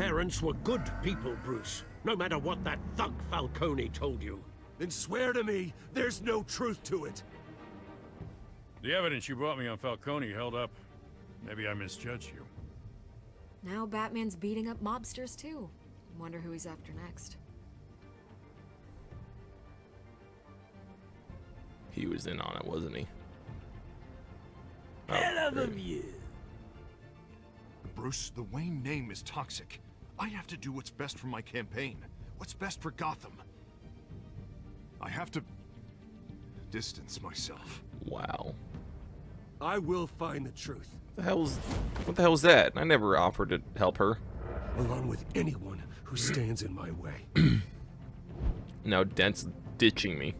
parents were good people, Bruce. No matter what that thug Falcone told you. Then swear to me there's no truth to it. The evidence you brought me on Falcone held up. Maybe I misjudged you. Now Batman's beating up mobsters too. Wonder who he's after next. He was in on it, wasn't he? Hell of a view. Bruce, the Wayne name is toxic. I have to do what's best for my campaign. What's best for Gotham. I have to distance myself. Wow. I will find the truth. What the hell was that? I never offered to help her. Along with anyone who stands in my way. Now Dent's ditching me.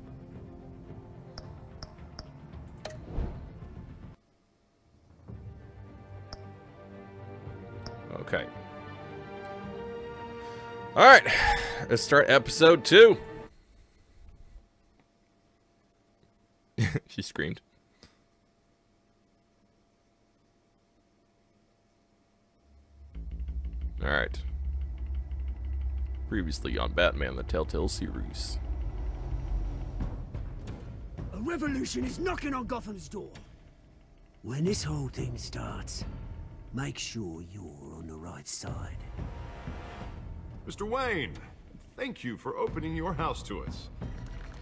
Okay. Alright. Let's start episode 2. She screamed. Alright. Previously on Batman, the Telltale series. A revolution is knocking on Gotham's door. When this whole thing starts, make sure you're on the right side. Mr. Wayne, thank you for opening your house to us.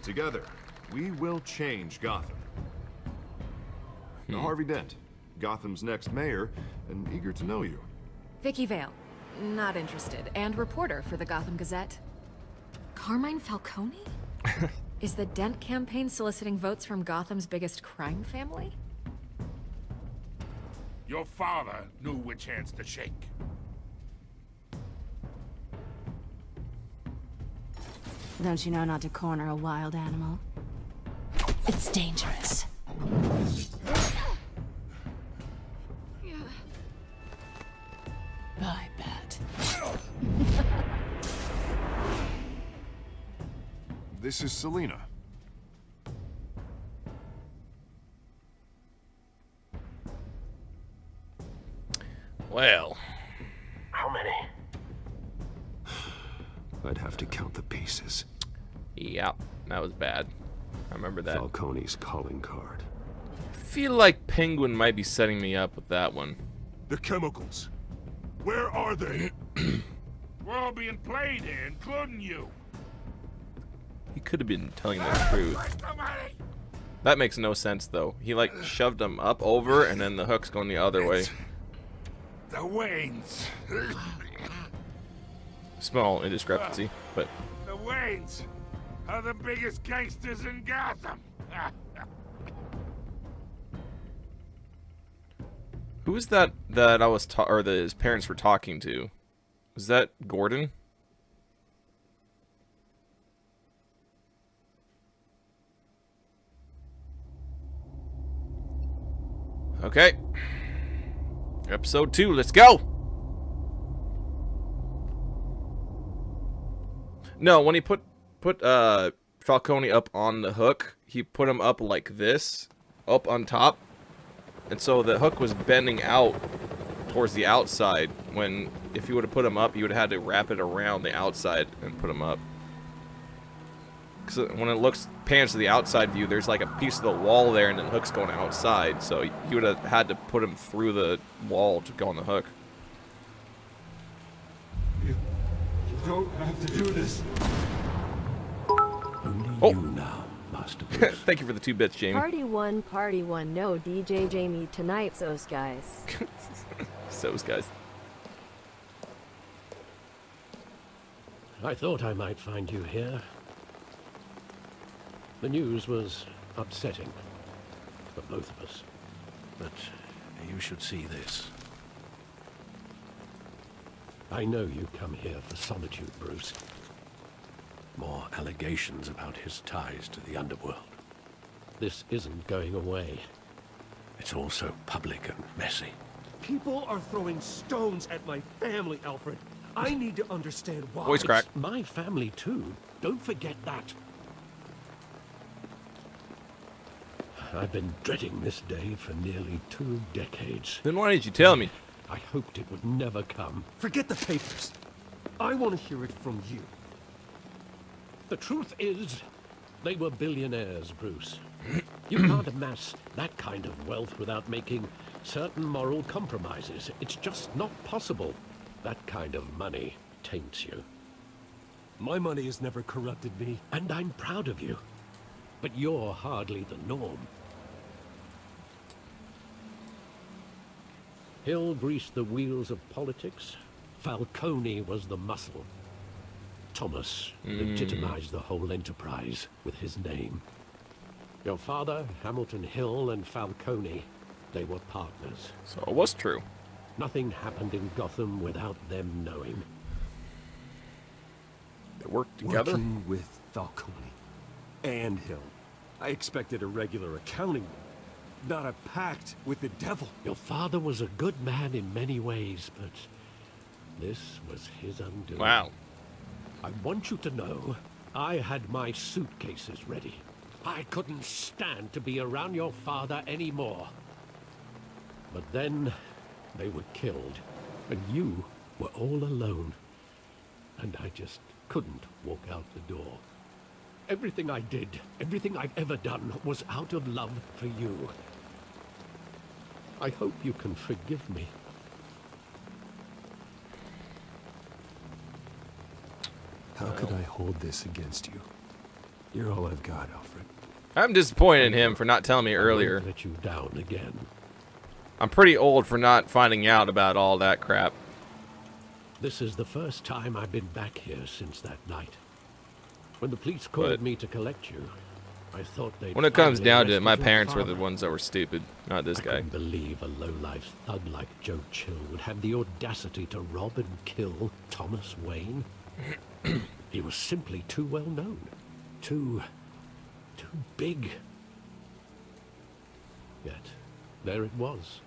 Together, we will change Gotham. Now, Harvey Dent, Gotham's next mayor, and eager to know you. Vicky Vale. Not interested. And reporter for the Gotham Gazette. Carmine Falcone? Is the Dent campaign soliciting votes from Gotham's biggest crime family? Your father knew which hands to shake. Don't you know not to corner a wild animal? It's dangerous. Bye, Bat. This is Selina. Well. How many? I'd have to count the pieces. Yep, that was bad. I remember that. Falcone's calling card. I feel like Penguin might be setting me up with that one. The chemicals. Where are they? We're all being played here, including you. He could have been telling the truth. That makes no sense, though. He, like, shoved them up over, and then the hook's going the other way. The Waynes. Small indiscrepancy, but... The Waynes are the biggest gangsters in Gotham. Who was that I was or that his parents were talking to? Was that Gordon? Okay. Episode 2, let's go! No, when he put Falcone up on the hook, he put him up like this, up on top. And so the hook was bending out towards the outside, when if you would have put him up, you would have had to wrap it around the outside and put him up. Because when it pans to the outside view, there's like a piece of the wall there, and then the hook's going outside. So you would have had to put him through the wall to go on the hook. You don't have to do this. Only Oh. you now, Master Bruce. Thank you for the 2 bits, Jamie. Party one, no DJ Jamie tonight, those guys. So's guys. I thought I might find you here. The news was upsetting for both of us. But you should see this. I know you come here for solitude, Bruce. More allegations about his ties to the underworld. This isn't going away. It's all so public and messy. People are throwing stones at my family, Alfred. I need to understand why. Voice crack. It's my family, too. Don't forget that. I've been dreading this day for nearly 2 decades. Then why did you tell me? I hoped it would never come. Forget the papers. I want to hear it from you. The truth is, they were billionaires, Bruce. You can't amass that kind of wealth without making certain moral compromises. It's just not possible. That kind of money taints you. My money has never corrupted me. And I'm proud of you. But you're hardly the norm. Hill greased the wheels of politics. Falcone was the muscle. Thomas legitimized the whole enterprise with his name. Your father, Hamilton Hill, and Falcone, they were partners. So it was true. Nothing happened in Gotham without them knowing. They worked together? Working with Falcone and Hill. I expected a regular accounting, not a pact with the devil. Your father was a good man in many ways, but this was his undoing. Wow. I want you to know, I had my suitcases ready. I couldn't stand to be around your father anymore. But then, they were killed, and you were all alone. And I just couldn't walk out the door. Everything I did, everything I've ever done, was out of love for you. I hope you can forgive me. How could I hold this against you? You're all I've got, Alfred. I'm disappointed in him for not telling me earlier. I won't let you down again. I'm pretty old for not finding out about all that crap. This is the first time I've been back here since that night. When the police called me to collect you, I thought they'd... When it comes down to it, arrested my your parents were father. the ones that were stupid, not this guy. I couldn't believe a low-life thug like Joe Chill would have the audacity to rob and kill Thomas Wayne. He was simply too well known. Too big. Yet, there it was.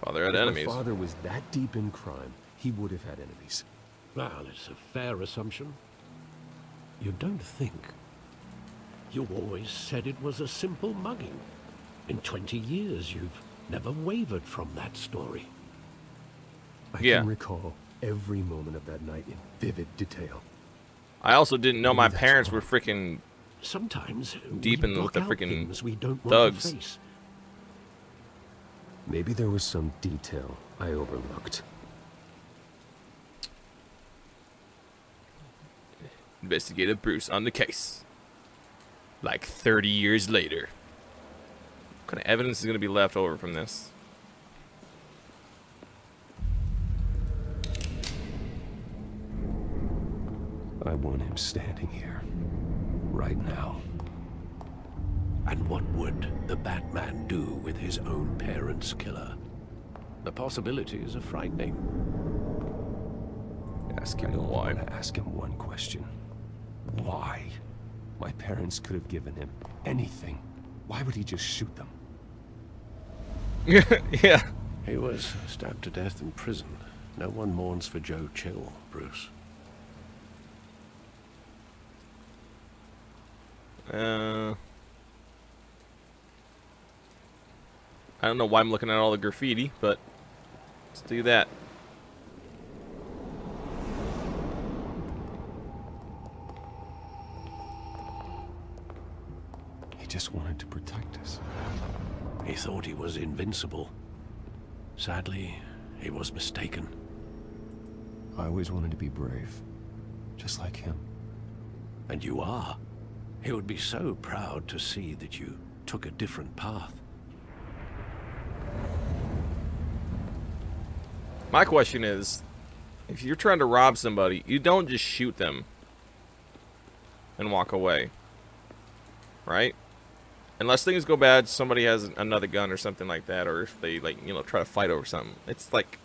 Father had If enemies. my father was that deep in crime, he would have had enemies. Well, it's a fair assumption. You don't think. You always said it was a simple mugging. In 20 years, you've never wavered from that story. I Yeah. can recall every moment of that night in vivid detail. I also didn't know my That's parents wrong. were freaking Sometimes deep we in with block the out freaking things we don't want thugs. to face. Maybe there was some detail I overlooked. Investigative Bruce on the case. Like 30 years later. What kind of evidence is going to be left over from this? I want him standing here, right now. And what would the Batman do with his own parents' killer? The possibilities are frightening. Ask I him don't why. want to ask him one question. Why? My parents could have given him anything. Why would he just shoot them? Yeah. He was stabbed to death in prison. No one mourns for Joe Chill, Bruce. I don't know why I'm looking at all the graffiti, but let's do that. He just wanted to protect us. He thought he was invincible. Sadly, he was mistaken. I always wanted to be brave, just like him. And you are. He would be so proud to see that you took a different path. My question is, if you're trying to rob somebody, you don't just shoot them and walk away, right? Unless things go bad, somebody has another gun or something like that, or if they, like, you know, try to fight over something. It's like,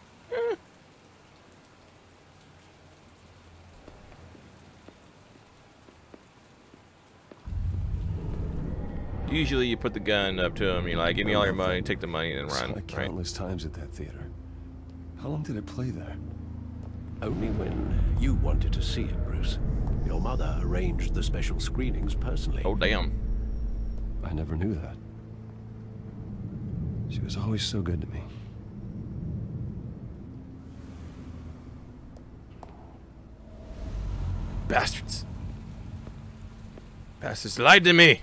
Usually you put the gun up to him, you're like, give me all your money, take the money, and I saw run, it right? countless times at that theater. How long did it play there? Only when you wanted to see it, Bruce. Your mother arranged the special screenings personally. Oh, damn. I never knew that. She was always so good to me. Bastards. Bastards lied to me.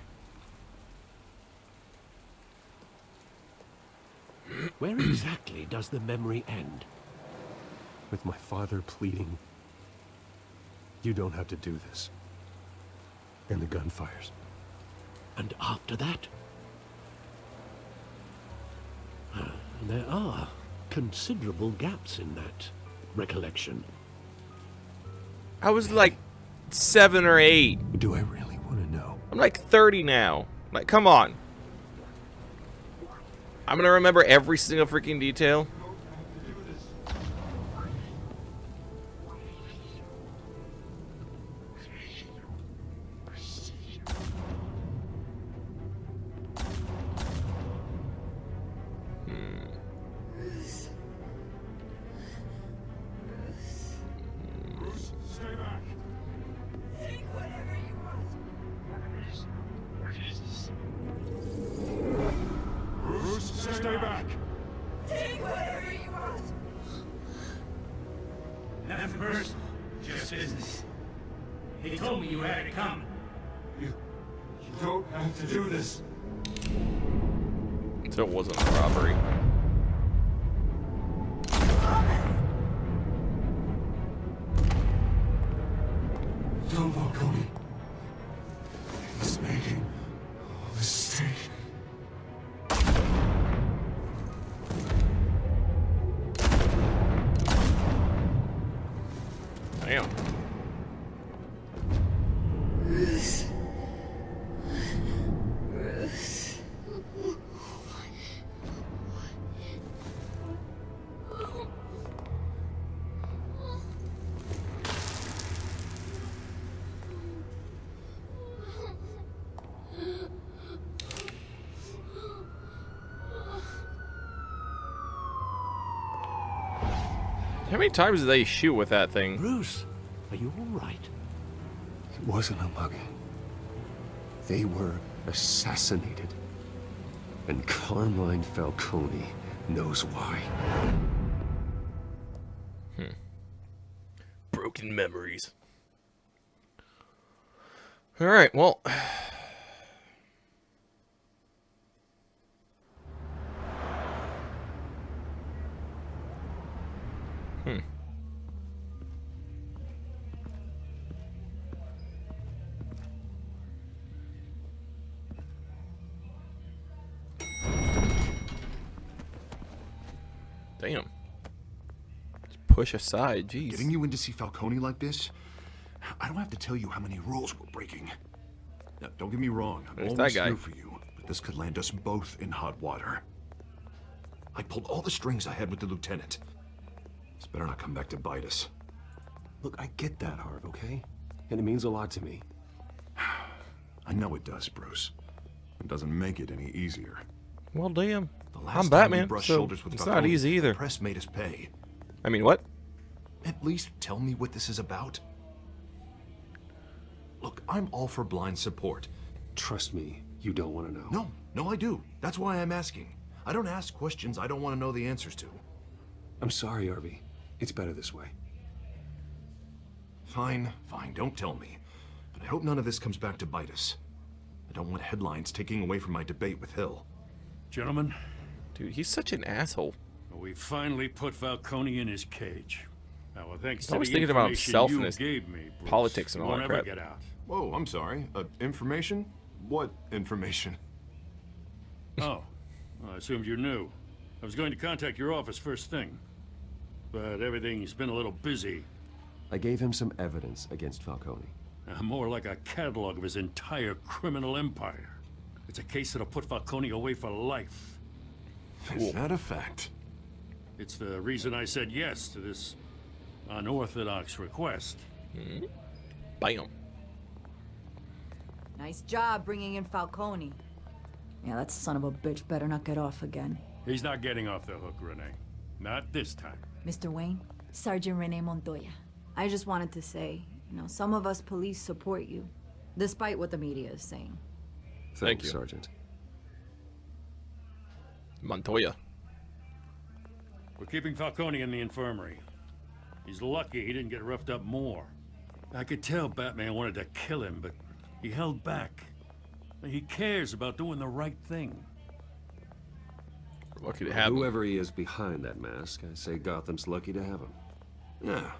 Where exactly does the memory end? With my father pleading, "You don't have to do this." And the gunfires. And after that? There are considerable gaps in that recollection. I was like 7 or 8. Do I really want to know? I'm like 30 now. Like, come on. I'm gonna remember every single freaking detail. Stay back. Take whatever you want. Nothing personal, just business. He told me you had it coming. You don't have to do this. So it wasn't a robbery. Don't Falcone. He's making a mistake. Damn. How many times did they shoot with that thing? Bruce, are you all right? It wasn't a mugging. They were assassinated. And Carmine Falcone knows why. Broken memories. Alright, well. Damn. Just push aside, jeez. Getting you in to see Falcone like this? I don't have to tell you how many rules we're breaking. Now, don't get me wrong, I'm There's always that guy. here for you, but this could land us both in hot water. I pulled all the strings I had with the lieutenant. This better not come back to bite us. Look, I get that, Harv, okay? And it means a lot to me. I know it does, Bruce. It doesn't make it any easier. Well, damn. The last I'm time Batman, we brushed so shoulders with it's Falcone, not easy either. The press made us pay. I mean, what? At least tell me what this is about. Look, I'm all for blind support. Trust me, you don't want to know. No, I do. That's why I'm asking. I don't ask questions I don't want to know the answers to. I'm sorry, Harvey. It's better this way. Fine, don't tell me. But I hope none of this comes back to bite us. I don't want headlines taking away from my debate with Hill. Gentlemen. Dude, he's such an asshole. We finally put Falcone in his cage. Now, thanks to I was the thinking about information himself you and his gave me, Bruce, politics and he all won't that ever crap. get out. Whoa, I'm sorry. Information? What information? Oh, well, I assumed you knew. I was going to contact your office first thing, but everything's been a little busy. I gave him some evidence against Falcone. More like a catalog of his entire criminal empire. It's a case that'll put Falcone away for life. Is that a fact? It's the reason I said yes to this unorthodox request. Bam. Nice job bringing in Falcone. Yeah, that son of a bitch better not get off again. He's not getting off the hook, Renee. Not this time. Mr. Wayne, Sergeant Renee Montoya. I just wanted to say, you know, some of us police support you, despite what the media is saying. Thank you, Sergeant. Montoya. We're keeping Falcone in the infirmary. He's lucky he didn't get roughed up more. I could tell Batman wanted to kill him, but he held back. He cares about doing the right thing. Lucky to have him. Whoever he is behind that mask, I say Gotham's lucky to have him. Yeah,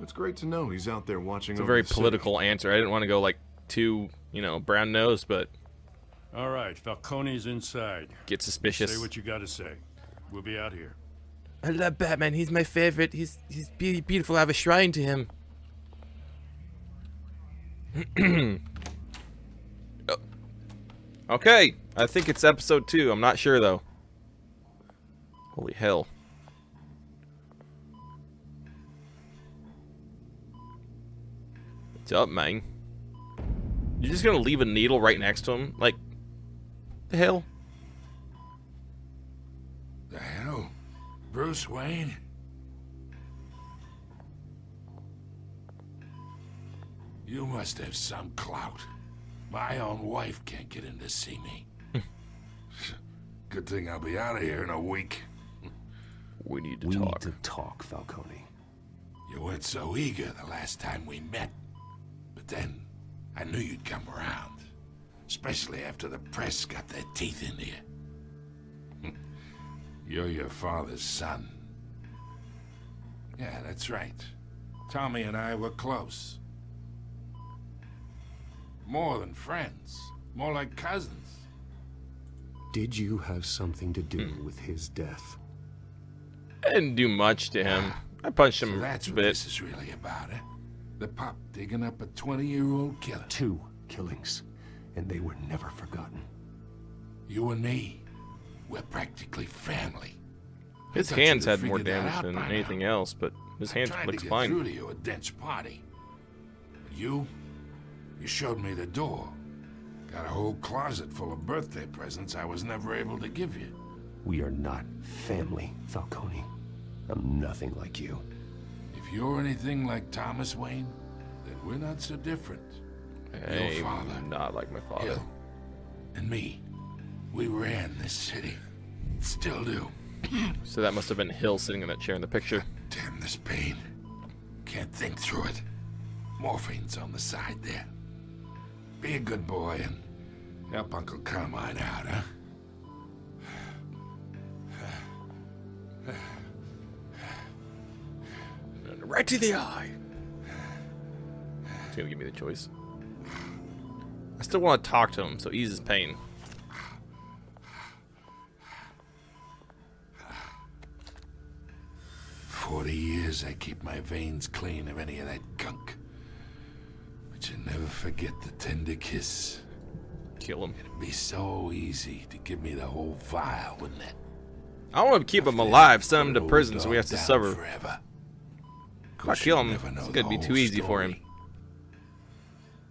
it's great to know he's out there watching. It's a very political answer. I didn't want to go like too, you know, brown nosed, but. All right, Falcone's inside. Get suspicious. Say what you got to say. We'll be out here. I love Batman. He's my favorite. He's beautiful. I have a shrine to him. Oh. Okay, I think it's episode 2. I'm not sure though. Holy hell. What's up, man? You're just gonna leave a needle right next to him? Like, the hell? The hell? Bruce Wayne? You must have some clout. My own wife can't get in to see me. Good thing I'll be out of here in a week. We need to We talk. need to talk, Falcone. You weren't so eager the last time we met. But then, I knew you'd come around. Especially after the press got their teeth into you. You're your father's son. Yeah, that's right. Tommy and I were close. More than friends. More like cousins. Did you have something to do with his death? I didn't do much to him. I punched him So that's a what bit. this is really about, eh? The pup digging up a 20-year-old killer. 2 killings, and they were never forgotten. You and me, we're practically family. His I thought you'd hands have had more figured that damage out than by anything now. else, but his hands Tried looks to get fine. through to you at Dent's party. But you showed me the door. Got a whole closet full of birthday presents I was never able to give you. We are not family, Falcone. I'm nothing like you. If you're anything like Thomas Wayne, then we're not so different. Hey, Your father, not like my father. Hill, and me, we ran this city. Still do. So that must have been Hill sitting in that chair in the picture. Damn this pain. Can't think through it. Morphine's on the side there. Be a good boy and help Uncle Carmine out, huh? Right to the eye. He's gonna give me the choice. I still want to talk to him, so ease his pain. For 40 years I keep my veins clean of any of that gunk. But you never forget the tender kiss. Kill him. It'd be so easy to give me the whole vial, wouldn't it? I want to keep him alive, send him to prison so we have to suffer. Forever. If I kill him, it's gonna be too easy for him.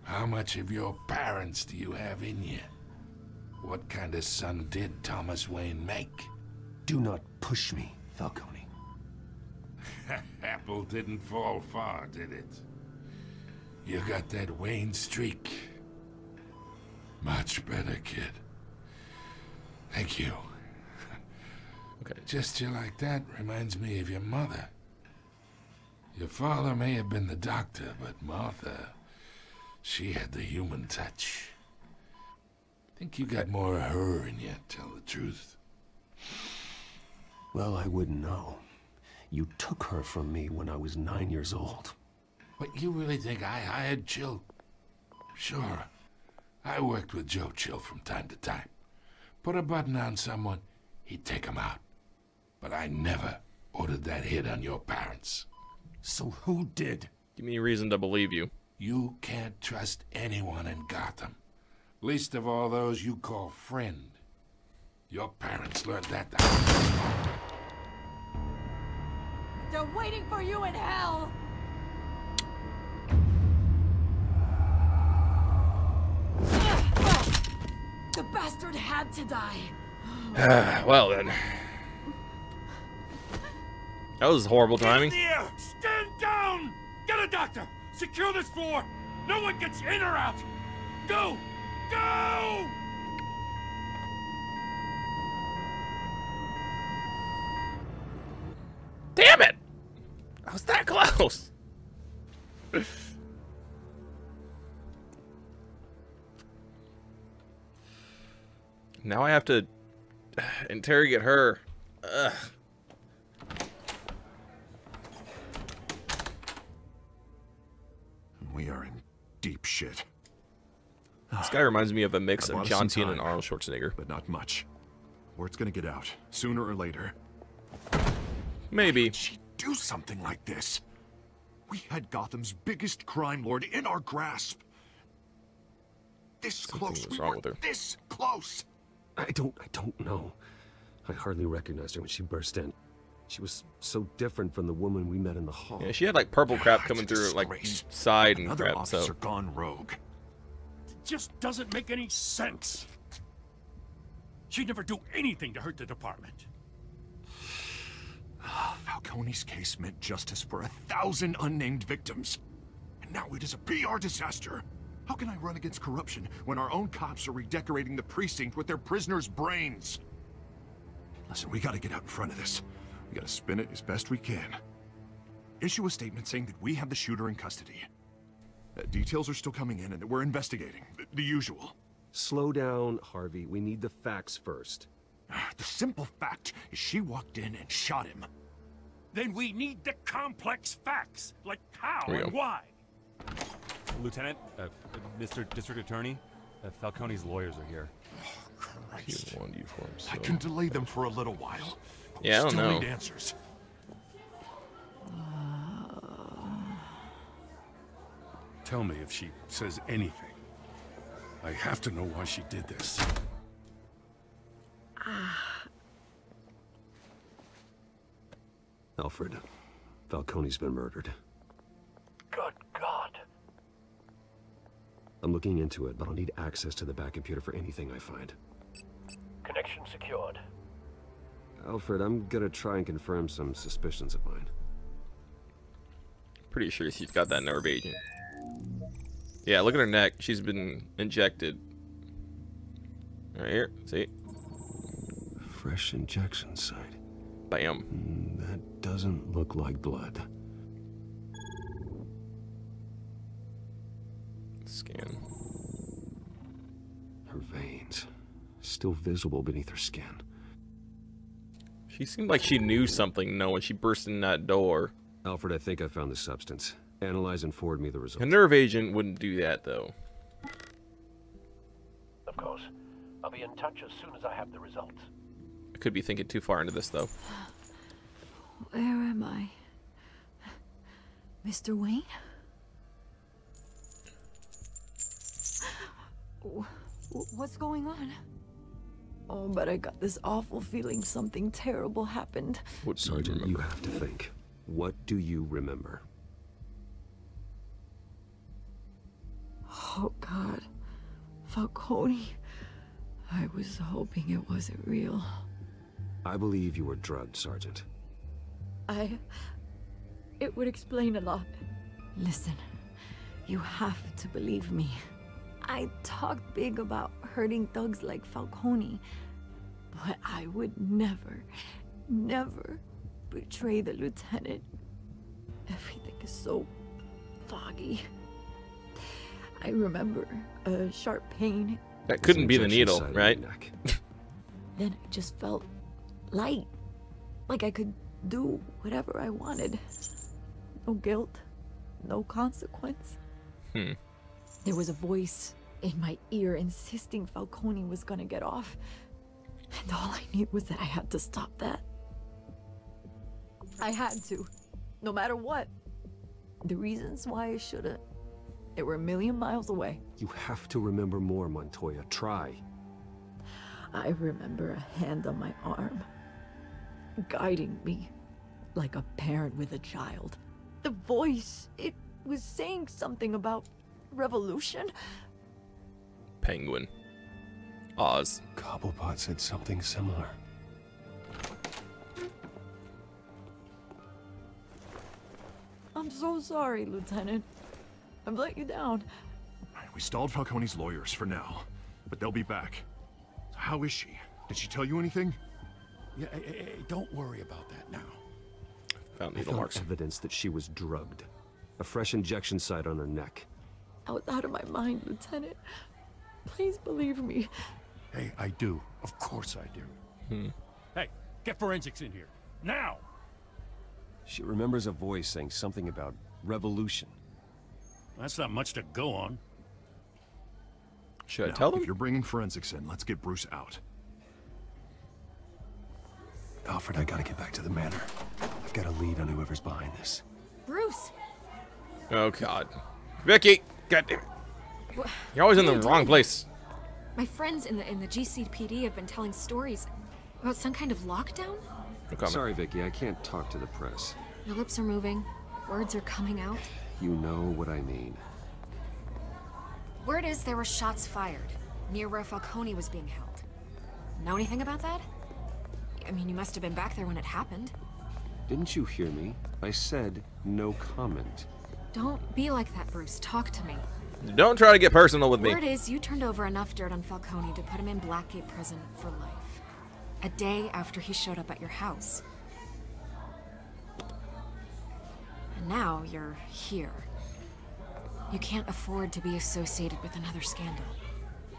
How much of your parents do you have in you? What kind of son did Thomas Wayne make? Do not push me, Falcone. Apple didn't fall far, did it? You got that Wayne streak. Much better, kid. Thank you. Okay. A gesture like that reminds me of your mother. Your father may have been the doctor, but Martha, she had the human touch. Think you got more of her in you, tell the truth. Well, I wouldn't know. You took her from me when I was 9 years old. But you really think I hired Chill? Sure. I worked with Joe Chill from time to time. Put a button on someone, he'd take him out. But I never ordered that hit on your parents. So who did? Give me a reason to believe you. You can't trust anyone in Gotham. Least of all those you call friend. Your parents learned that the They're waiting for you in hell! The bastard had to die. Well then. That was horrible timing. Get in the air! Stand down! Get a doctor! Secure this floor! No one gets in or out! Go! Go! Damn it! I was that close. Now I have to interrogate her. Ugh. We are in deep shit. This guy reminds me of a mix I of bought us John some Cena and time, Arnold Schwarzenegger. But not much. Word's gonna get out, sooner or later. Maybe. Why did she do something like this? We had Gotham's biggest crime lord in our grasp. This close. We were this close. I don't know. I hardly recognized her when she burst in. She was so different from the woman we met in the hall. Yeah, she had like purple crap coming through like side and Another crap. officer So gone rogue. It just doesn't make any sense. She'd never do anything to hurt the department. Falcone's case meant justice for 1,000 unnamed victims. And now it is a PR disaster. How can I run against corruption when our own cops are redecorating the precinct with their prisoners' brains? Listen, we gotta get out in front of this. We gotta spin it as best we can. Issue a statement saying that we have the shooter in custody. Details are still coming in and that we're investigating. The usual. Slow down, Harvey. We need the facts first. The simple fact is she walked in and shot him. Then we need the complex facts, like how Here we and go. why. Lieutenant, Mr. District Attorney, Falcone's lawyers are here. Christ. uniforms. I can delay them for a little while. But Yeah, I we don't still know. need answers. Tell me if she says anything. I have to know why she did this. Alfred, Falcone's been murdered. Good God. I'm looking into it, but I'll need access to the back computer for anything I find. Connection secured. Alfred, I'm gonna try and confirm some suspicions of mine. Pretty sure she's got that nerve agent. Yeah, look at her neck. She's been injected. Right here. See? Fresh injection site. Bam. That doesn't look like blood. Scan. Her veins. Still visible beneath her skin. She seemed like she knew something, when she burst in that door. Alfred, I think I found the substance. Analyze and forward me the results. A nerve agent wouldn't do that, though. Of course. I'll be in touch as soon as I have the results. I could be thinking too far into this, though. Where am I? Mr. Wayne? What's going on? Oh, but I got this awful feeling something terrible happened. What do you Sergeant, remember? you have to think. What do you remember? Oh, God. Falcone. I was hoping it wasn't real. I believe you were drugged, Sergeant. It would explain a lot. Listen, you have to believe me. I talked big about hurting thugs like Falcone, but I would never, never betray the lieutenant. Everything is so foggy. I remember a sharp pain. That couldn't be the needle, right? Then I just felt light. Like I could do whatever I wanted. No guilt, no consequence. There was a voice in my ear insisting Falcone was gonna get off. And all I knew was that I had to stop that. I had to, no matter what. The reasons why I shouldn't, they were a million miles away. You have to remember more, Montoya. Try. I remember a hand on my arm, guiding me like a parent with a child. The voice, it was saying something about revolution. Penguin. Oz. Cobblepot said something similar. I'm so sorry, Lieutenant. I've let you down. We stalled Falcone's lawyers for now, but they'll be back. So how is she? Did she tell you anything? Yeah, don't worry about that now. Found I needle found marks. evidence that she was drugged. A fresh injection site on her neck. I was out of my mind, Lieutenant. Please believe me. Hey, I do. Of course I do. Hey, get forensics in here. Now! She remembers a voice saying something about revolution. That's not much to go on. Should I Now, tell them? If you're bringing forensics in, let's get Bruce out. Alfred, I gotta get back to the manor. I've got a lead on whoever's behind this. Bruce! Oh God, Vicky! God damn it! You're always in the wrong place. My friends in the GCPD have been telling stories about some kind of lockdown? Sorry, Vicky, I can't talk to the press. Your lips are moving. Words are coming out. You know what I mean. Word is there were shots fired near where Falcone was being held. Know anything about that? I mean, you must have been back there when it happened. Didn't you hear me? I said no comment. Don't be like that, Bruce. Talk to me. Don't try to get personal with me. Word is you turned over enough dirt on Falcone to put him in Blackgate Prison for life. A day after he showed up at your house. And now you're here. You can't afford to be associated with another scandal.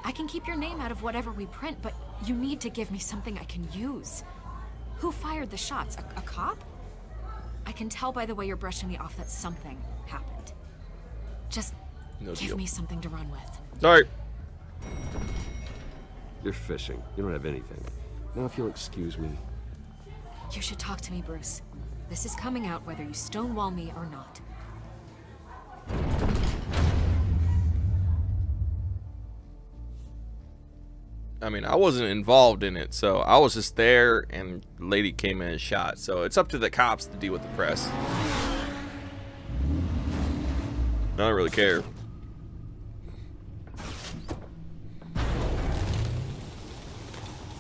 I can keep your name out of whatever we print, but you need to give me something I can use. Who fired the shots? A cop? I can tell by the way you're brushing me off that something happened. Just give me something to run with. Sorry. You're fishing. You don't have anything. Now if you'll excuse me. You should talk to me, Bruce. This is coming out whether you stonewall me or not. I mean, I wasn't involved in it, so I was just there, and the lady came in and shot. So it's up to the cops to deal with the press. I don't really care.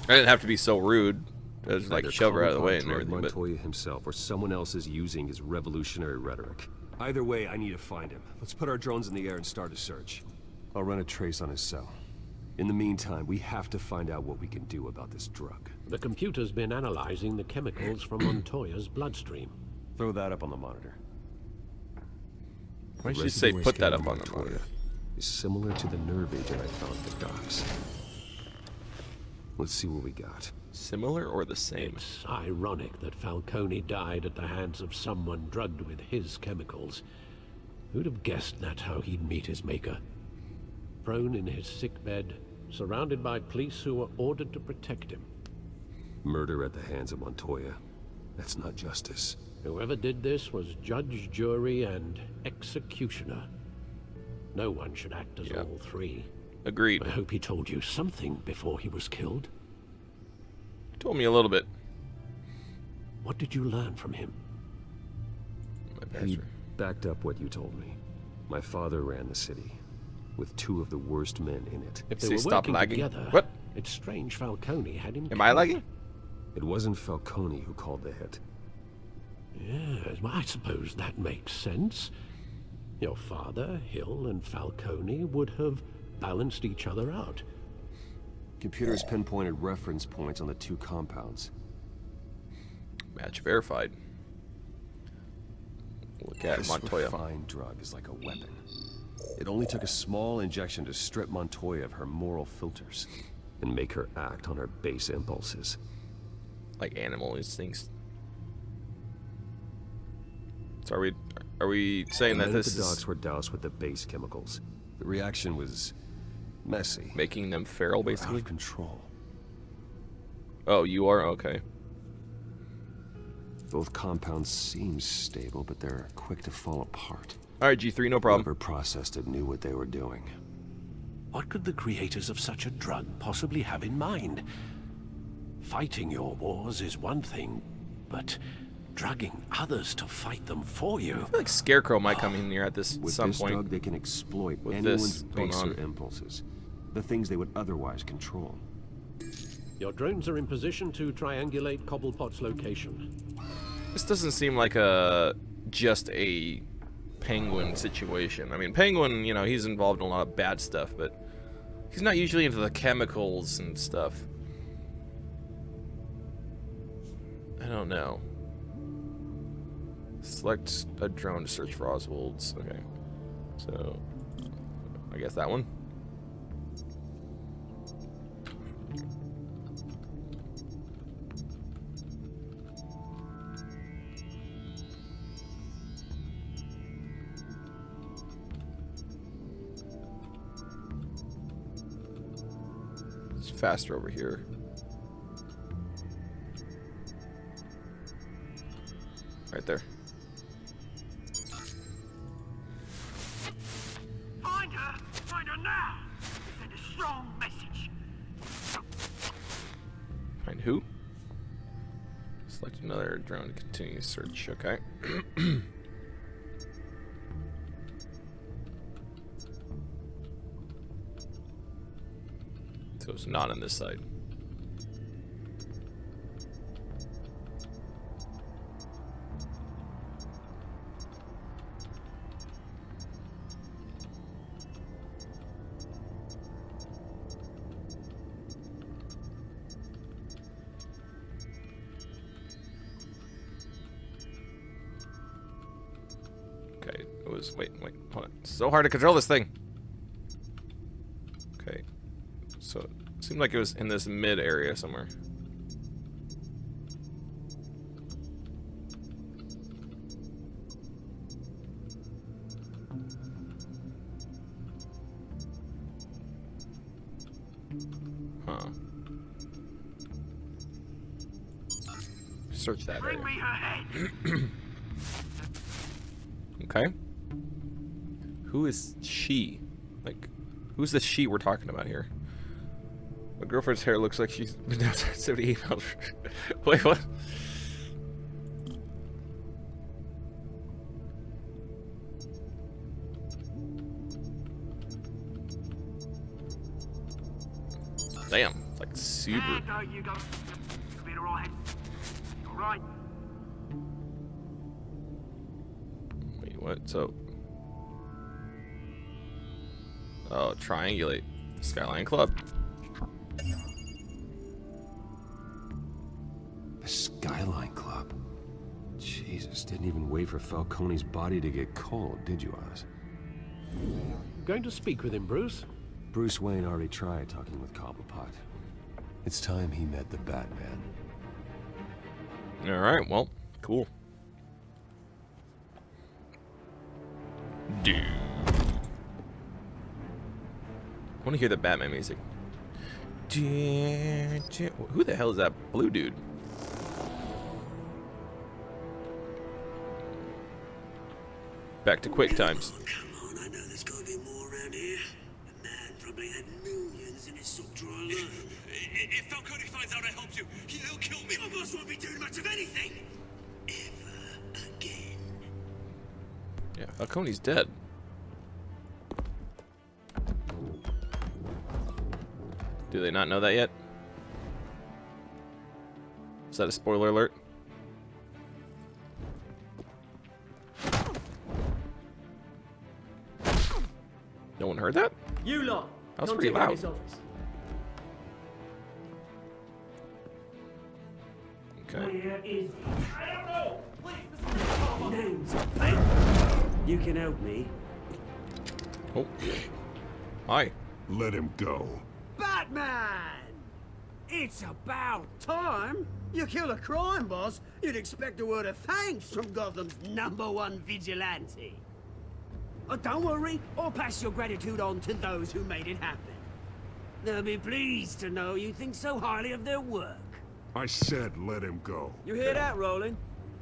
I didn't have to be so rude. I just like shove her out of the way and everything. Montoya himself or someone else is using his revolutionary rhetoric. Either way, I need to find him. Let's put our drones in the air and start a search. I'll run a trace on his cell. In the meantime, we have to find out what we can do about this drug. The computer's been analyzing the chemicals from Montoya's bloodstream. Throw that up on the monitor. Why did she say put that up on the monitor? Is similar to the nerve agent I found at the docks. Let's see what we got. Similar or the same? It's ironic that Falcone died at the hands of someone drugged with his chemicals. Who'd have guessed that's how he'd meet his maker? Prone in his sickbed, surrounded by police who were ordered to protect him. Murder at the hands of Montoya. That's not justice. Whoever did this was judge, jury, and executioner. No one should act as all three. Agreed. I hope he told you something before he was killed. He told me a little bit. What did you learn from him? He backed up what you told me. My father ran the city, with 2 of the worst men in it. If they were working together, what? It's strange Falcone had him. Am I lagging? It wasn't Falcone who called the hit. Yes, well, I suppose that makes sense. Your father, Hill, and Falcone would have balanced each other out. Computers pinpointed reference points on the 2 compounds. Match verified. Look at This Montoya. refined drug is like a weapon. It only took a small injection to strip Montoya of her moral filters and make her act on her base impulses. Like animal instincts. So are we saying that this the dogs were doused with the base chemicals. The reaction was messy. Making them feral, basically? Out of control. Oh, you are? Okay. Both compounds seem stable, but they're quick to fall apart. Alright, G3, no problem. Whoever processed it knew what they were doing. What could the creators of such a drug possibly have in mind? Fighting your wars is one thing, but drugging others to fight them for you... I feel like Scarecrow might come in here at this With some this point. drug, they can exploit with anyone's this going baser on. impulses. The things they would otherwise control. Your drones are in position to triangulate Cobblepot's location. This doesn't seem like just a Penguin situation. I mean, Penguin, you know, he's involved in a lot of bad stuff, but he's not usually into the chemicals and stuff. I don't know. Select a drone to search for Oswald's. Okay. So, I guess that one. It's faster over here. Right there. Find her! Find her now! Send a strong message. Find who? Select another drone to continue search. Okay. So it's not on this side. Okay, it was, wait, hold on. It's so hard to control this thing. Okay, so it seemed like it was in this mid area somewhere. Huh. Search that area. Bring me her head! Okay. Who is she? Like, who's the she we're talking about here? My girlfriend's hair looks like she's been outside 78 miles. Wait, what? Damn, it's like super. No, you go. You'll be alright. Alright. Wait, what? So. Oh, triangulate. Skyline Club. The Skyline Club? Jesus, didn't even wait for Falcone's body to get cold, did you, Oz? Going to speak with him, Bruce? Bruce Wayne already tried talking with Cobblepot. It's time he met the Batman. Alright, well, cool. Dude. I want to hear the Batman music. Who the hell is that blue dude? Back to quick times. Come on, I know there's gotta be more around here. The man probably had millions in his sock drawer alone. If Falcone finds out I helped you, he'll kill me. My boss won't be doing much of anything. Ever again. Yeah, Falcone's dead. Do they not know that yet? Is that a spoiler alert? No one heard that? You lot. That was pretty loud. Okay. Where is he? I don't know. Please, you can help me. Oh. Hi. Let him go. Batman! It's about time. You kill a crime boss, you'd expect a word of thanks from Gotham's #1 vigilante. Oh, don't worry, I'll pass your gratitude on to those who made it happen. They'll be pleased to know you think so highly of their work. I said let him go. You hear that, Roland?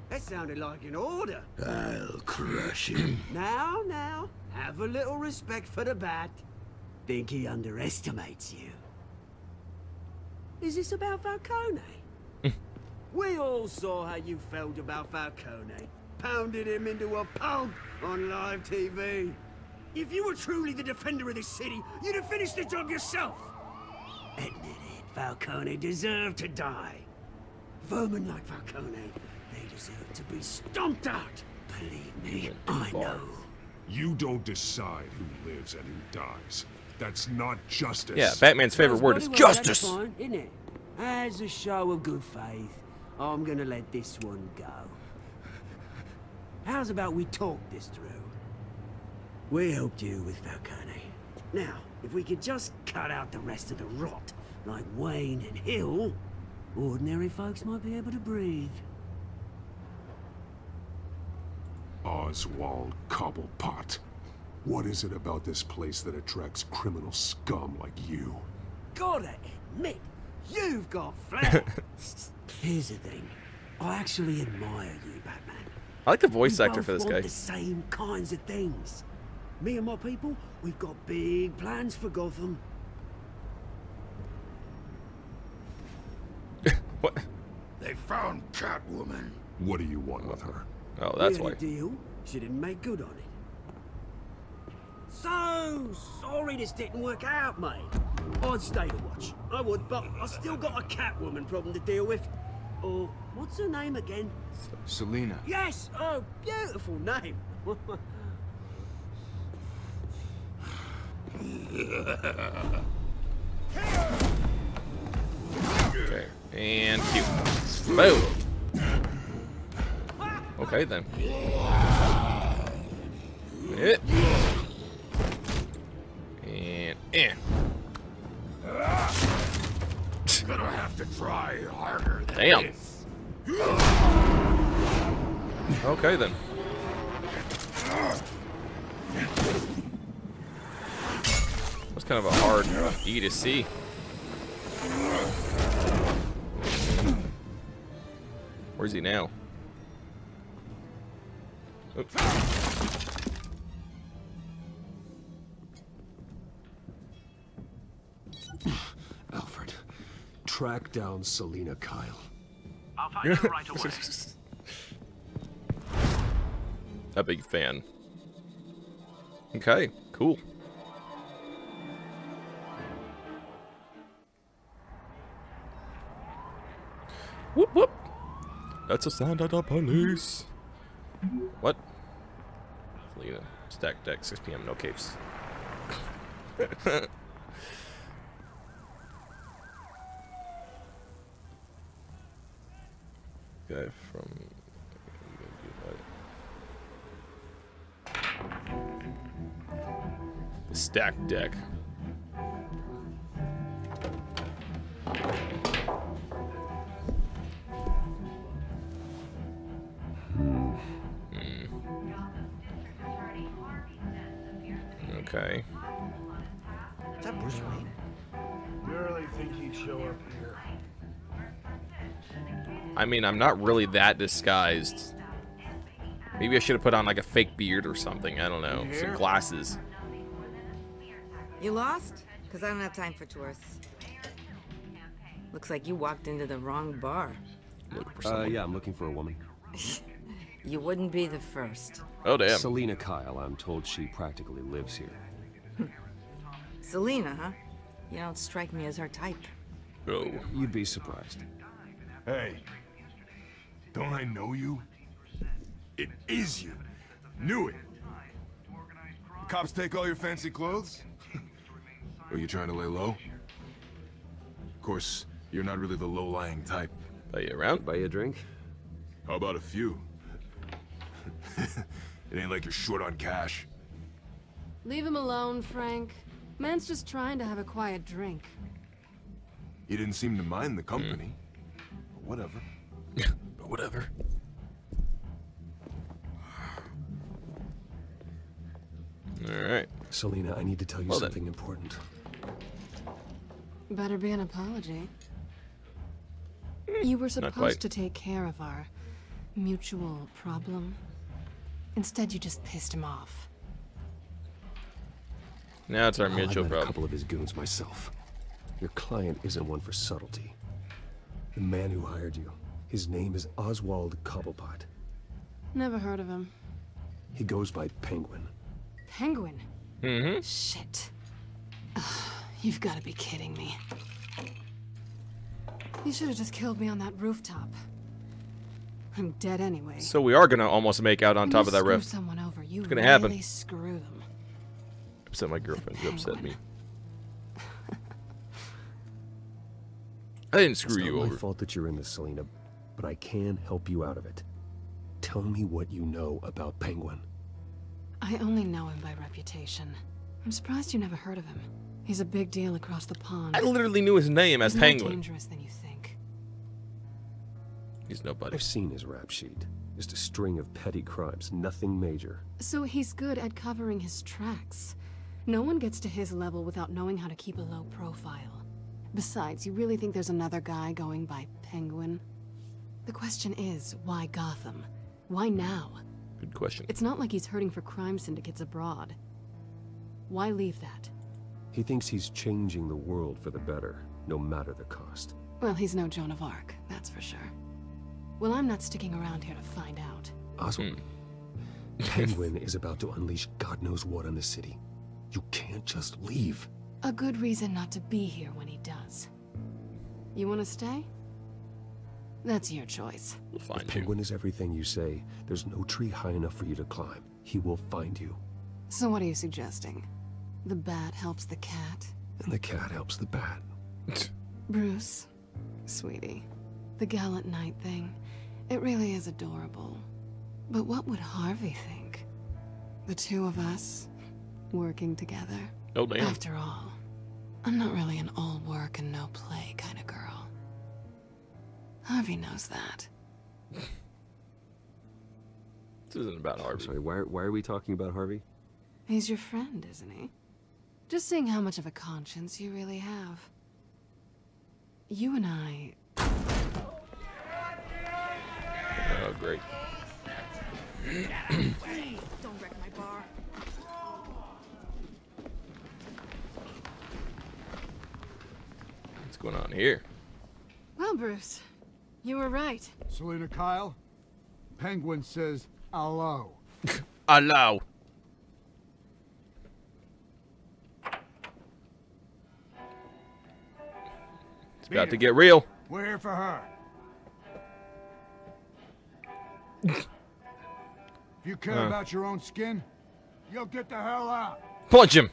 That sounded like an order. I'll crush him. Now, have a little respect for the Bat. Think he underestimates you. Is this about Falcone? We all saw how you felt about Falcone. Pounded him into a pulp on live TV. If you were truly the defender of this city, you'd have finished the job yourself. Admit it, Falcone deserved to die. Vermin like Falcone, they deserve to be stomped out. Believe me, I know. You don't decide who lives and who dies. That's not justice. Yeah, Batman's favorite word is justice. That's fine, isn't it? As a show of good faith, I'm gonna let this one go. How's about we talk this through? We helped you with Falcone. Now, if we could just cut out the rest of the rot, like Wayne and Hill, ordinary folks might be able to breathe. Oswald Cobblepot. What is it about this place that attracts criminal scum like you? Gotta admit, you've got flair. Here's the thing. I actually admire you, Batman. I like the voice We actor for both this want guy. the same kinds of things. Me and my people, we've got big plans for Gotham. What? They found Catwoman. What do you want with her? Oh, that's We had why. a deal. She didn't make good on it. So sorry this didn't work out, mate. I'd stay to watch. I would, but I still got a Catwoman problem to deal with. Oh, what's her name again? Selina. Yes! Oh, beautiful name. Okay, and cute. Boom. Okay then. Hit. And Gonna have to try harder than damn. this. Okay then. That's kind of a hard E to see. Where's he now? Oops. Alfred, track down Selina Kyle. I'll find her right away. A big fan. Okay, cool. Whoop whoop. That's a sound of the police. What? Selina, stack deck, 6 p.m. No capes. Guy from the stack deck. Okay. Is that Bruce Wayne? You really think he'd show up here? I mean, I'm not really that disguised. Maybe I should have put on like a fake beard or something. I don't know. Some glasses. You lost? Because I don't have time for tourists. Looks like you walked into the wrong bar. Yeah, I'm looking for a woman. You wouldn't be the first. Oh, damn. Selina Kyle, I'm told she practically lives here. Selina, huh? You don't strike me as her type. Oh. You'd be surprised. Hey, don't I know you? It is you. Knew it. The cops take all your fancy clothes? Are you trying to lay low? Of course, you're not really the low-lying type. Buy you around? Buy you a drink? How about a few? It ain't like you're short on cash. Leave him alone, Frank. Man's just trying to have a quiet drink. You didn't seem to mind the company. But whatever. But whatever. Alright. Selina, I need to tell you something important. Better be an apology. You were supposed to take care of our mutual problem. Instead, you just pissed him off. Now it's our I've mutual met problem. a couple of his goons myself. Your client isn't one for subtlety. The man who hired you, his name is Oswald Cobblepot. Never heard of him. He goes by Penguin. Penguin? Mm-hmm. Shit. Ugh, you've got to be kidding me. You should have just killed me on that rooftop. I'm dead anyway. So we are gonna almost make out on top of that Screw roof. someone over, you It's gonna really happen. screw them. Upset my girlfriend. You upset me. I didn't screw you It's not over. my fault that you're in this, Selina, but I can help you out of it. Tell me what you know about Penguin. I only know him by reputation. I'm surprised you never heard of him. He's a big deal across the pond. I literally knew his name as He's Penguin. more dangerous than you think. He's nobody. I've seen his rap sheet. Just a string of petty crimes, nothing major. So he's good at covering his tracks. No one gets to his level without knowing how to keep a low profile. Besides, you really think there's another guy going by Penguin? The question is, why Gotham? Why now? Good question. It's not like he's hurting for crime syndicates abroad. Why leave that? He thinks he's changing the world for the better, no matter the cost. Well, he's no Joan of Arc, that's for sure. Well, I'm not sticking around here to find out. Oswald, Penguin is about to unleash God knows what on the city. You can't just leave. A good reason not to be here when he does. You want to stay? That's your choice. We'll find if Penguin is everything you say, there's no tree high enough for you to climb. He will find you. So what are you suggesting? The bat helps the cat? And the cat helps the bat. Bruce, sweetie, the gallant knight thing, it really is adorable. But what would Harvey think? The two of us, working together? Oh, damn. After all, I'm not really an all work and no play kind of girl. Harvey knows that. This isn't about Harvey. I'm sorry, why are we talking about Harvey? He's your friend, isn't he? Just seeing how much of a conscience you really have. You and I... Oh, great. Don't wreck my bar. What's going on here? Well, Bruce, you were right. Selena Kyle, Penguin says hello. Hello. It's about to get real. We're here for her. If you care about your own skin, you'll get the hell out. Punch him.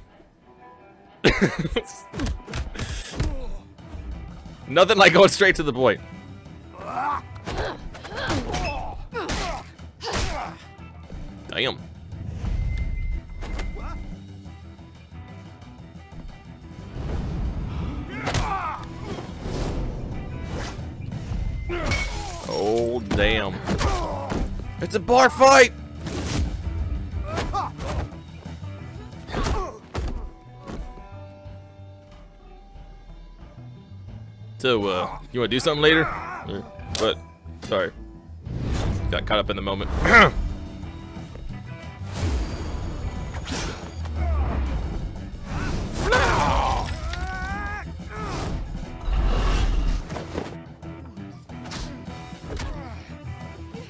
Nothing like going straight to the point. Damn. Oh, damn. It's a bar fight! So, you wanna do something later? But, sorry. Got caught up in the moment.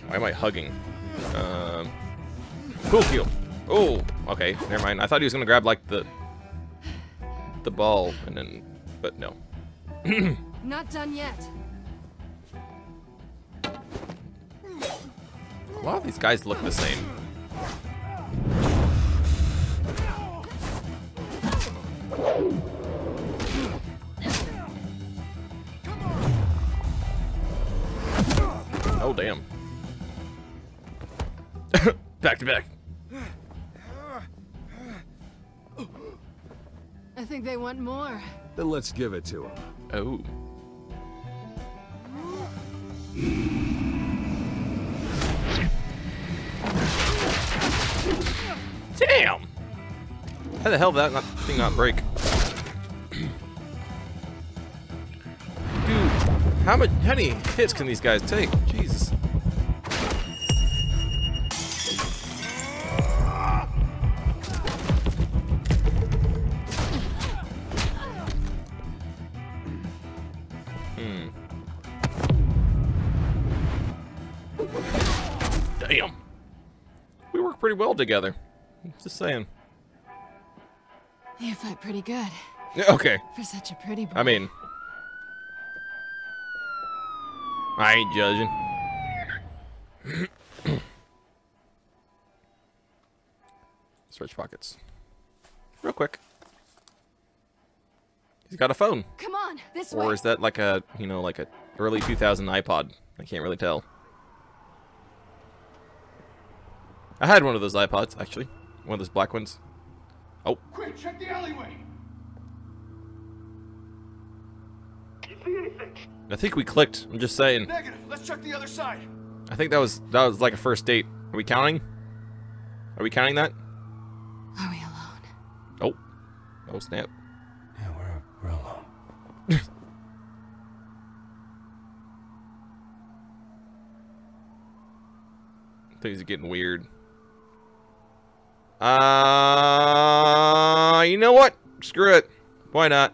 Why am I hugging? Cool kill. Oh, okay, never mind. I thought he was gonna grab like the ball and then, but no. Not done yet. A lot of these guys look the same. Oh, damn. Back to back. I think they want more. Then let's give it to him. Oh. Damn! How the hell did that thing not break? Dude, how many hits can these guys take? Jesus. Damn. We work pretty well together. Just saying. You fight pretty good. Okay. For such a pretty boy. I mean, I ain't judging. Search pockets. Real quick. He's got a phone. Come on, this way. Or is that like a, you know, like a early 2000 iPod? I can't really tell. I had one of those iPods, actually. One of those black ones. Oh. Quick, check the alleyway. see anything. I think we clicked. I'm just saying. Negative. Let's check the other side. I think that was like a first date. Are we counting? Are we counting that? Are we alone? Oh. Oh, snap. Yeah, we're alone. Things are getting weird. You know what? Screw it. Why not?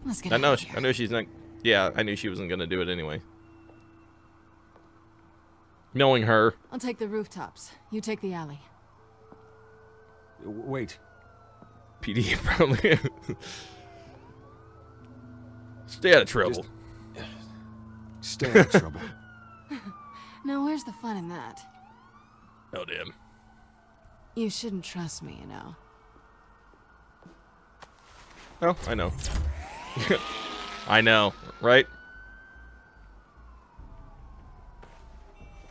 Let's get I know. out of here. I know she's not. Yeah, I knew she wasn't gonna do it anyway. Knowing her. I'll take the rooftops. You take the alley. Wait. PD probably. Stay out of trouble. Stay out of trouble. Now, where's the fun in that? Oh, damn. You shouldn't trust me, you know. Oh, I know. I know, right?